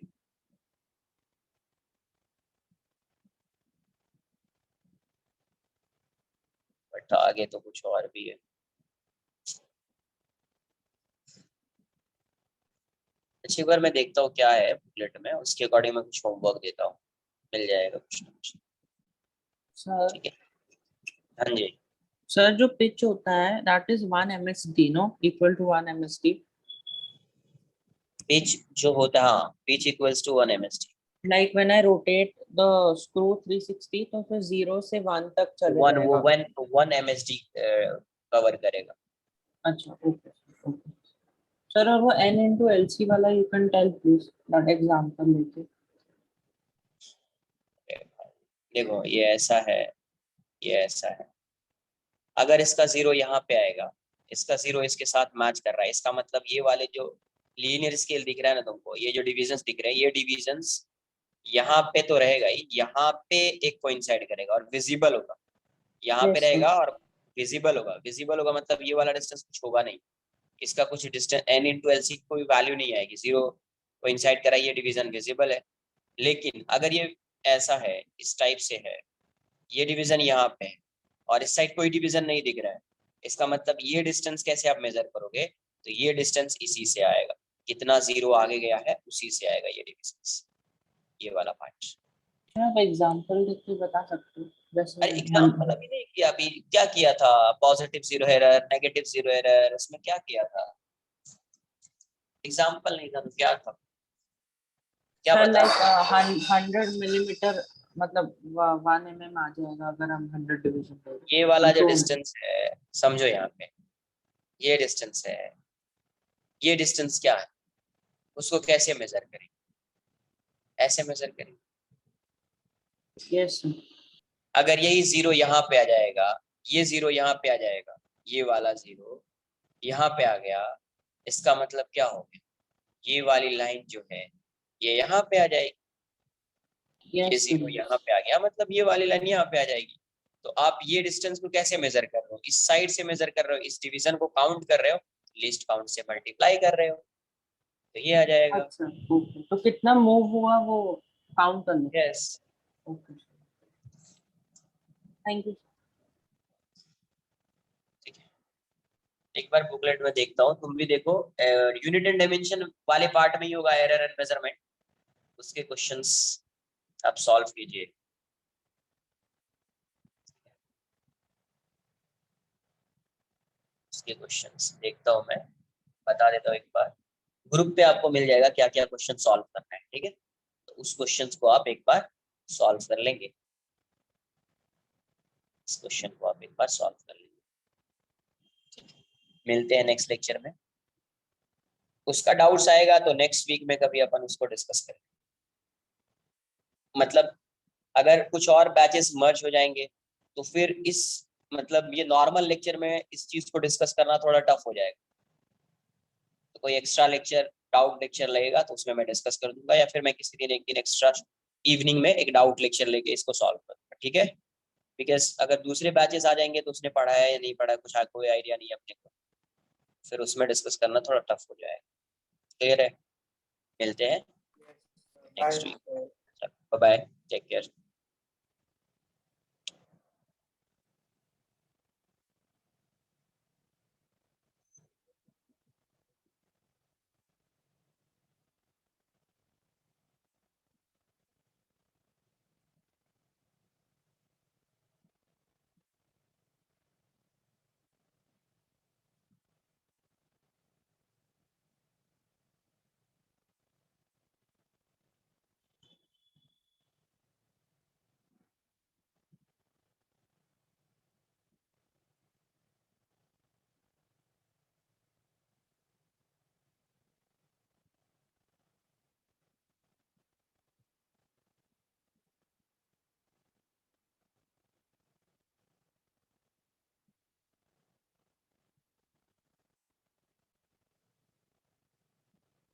बट आगे तो कुछ और भी है। अच्छा एक बार मैं देखता हूँ क्या है बुकलेट में, उसके अकॉर्डिंग मैं कुछ होमवर्क देता हूँ, मिल जाएगा कुछ ना कुछ, सर ठीक है। हाँ जी, सर जो पिच होता है that is 1 MSD, no, equal to 1 MSD। Pitch जो होता है, हाँ pitch equals to 1 MSD, like when I rotate the screw 360 तो फिर 0 से 1 तक चले वन वो जाएगा। 1 MSD कवर करेगा। अच्छा, ओके ओके सर। और वो n into LC वाला you can tell please, that example लेके। देखो ये ऐसा है, ये ऐसा है, अगर इसका 0 यहाँ पे आएगा, इसका 0 इसके साथ मैच कर रहा है, इसका मतलब ये वाले जो लीनियर स्केल दिख रहा है ना तुमको, ये जो डिविजन्स दिख रहे हैं, ये डिविजन्स यहाँ पे तो रहेगा ही, यहाँ पे एक कोइंसाइड करेगा और विजिबल होगा, यहाँ पे यस सर। रहेगा और विजिबल होगा, विजिबल होगा मतलब ये वाला डिस्टेंस कुछ होगा नहीं, इसका कुछ distance n into L C कोई वैल्यू नहीं आएगी, 0 कोइंसाइड करा, ये डिवीजन विजिबल है। लेकिन अगर ये ऐसा है, इस टाइप से है, ये डिवीजन यहाँ पे है और इस साइड कोई डिवीजन नहीं दिख रहा है, इसका मतलब ये डिस्टेंस कैसे आप मेजर करोगे, तो ये डिस्टेंस इसी से आएगा, कितना 0 आगे गया है उसी से आएगा ये डिस्टेंस, ये वाला पार्ट। क्या आप एग्जांपल देख के बता सकते हो जैसे अरे एग्जाम्पल अभी नहीं किया, अभी क्या किया था, पॉजिटिव 0 एरर, नेगेटिव 0 एरर, उसमें क्या किया था, एग्जाम्पल नहीं था तो क्या था, क्या सर बता। लाइक 100 मिलीमीटर, मतलब 1 mm आ जाएगा अगर हम 100 डिवीजन ये वाला करें जो तो। डिस्टेंस है, समझो यहाँ पे ये डिस्टेंस है, ये डिस्टेंस क्या है, उसको कैसे मेजर करें, ऐसे मेजर करेंगे। Yes sir. अगर यही 0 यहाँ पे आ जाएगा, ये 0 यहाँ पे आ जाएगा, ये वाला 0 यहाँ पे आ गया, इसका मतलब क्या हो गया, ये वाली लाइन जो है ये यहाँ पे आ जाएगी, ये यस 0 यहाँ पे आ गया, मतलब ये वाली लाइन यहाँ पे आ जाएगी। तो आप ये डिस्टेंस को कैसे मेजर कर रहे हो, इस साइड से मेजर कर रहे हो, इस डिवीजन को काउंट कर रहे हो, लीस्ट काउंट से मल्टीप्लाई कर रहे हो, तो ये आ जाएगा। अच्छा ओके, तो कितना मूव हुआ वो काउंट करना। यस। Okay thank you. ठीक है, एक बार बुकलेट में देखता हूँ, तुम भी देखो, यूनिट एंड डायमेंशन वाले पार्ट में ही होगा एरर एंड मेजरमेंट, उसके क्वेश्चंस आप सॉल्व कीजिए। उसके क्वेश्चंस देखता हूँ मैं, बता देता हूँ एक बार, ग्रुप पे आपको मिल जाएगा क्या क्या क्वेश्चन सॉल्व करना है, ठीक है, तो उस क्वेश्चंस को आप एक बार सॉल्व कर लेंगे, इस क्वेश्चन को आप एक बार सॉल्व कर लेंगे। मिलते हैं नेक्स्ट लेक्चर में, उसका डाउट्स आएगा तो नेक्स्ट वीक में कभी अपन उसको डिस्कस करेंगे। मतलब अगर कुछ और बैचेस मर्ज हो जाएंगे तो फिर इस मतलब ये नॉर्मल लेक्चर में इस चीज को डिस्कस करना थोड़ा टफ हो जाएगा, तो कोई एक्स्ट्रा लेक्चर डाउट लेक्चर लगेगा तो उसमें मैं डिस्कस कर दूंगा, या फिर मैं किसी दिन एक दिन एक्स्ट्रा इवनिंग में एक डाउट लेक्चर लेके इसको सॉल्व करूंगा, ठीक है, बिकॉज अगर दूसरे बैचेस आ जाएंगे तो उसने पढ़ा है या नहीं पढ़ा, कुछ कोई आइडिया नहीं है अपने को, फिर उसमें डिस्कस करना थोड़ा टफ हो जाएगा। क्लियर है, मिलते हैं next week, bye bye, take care.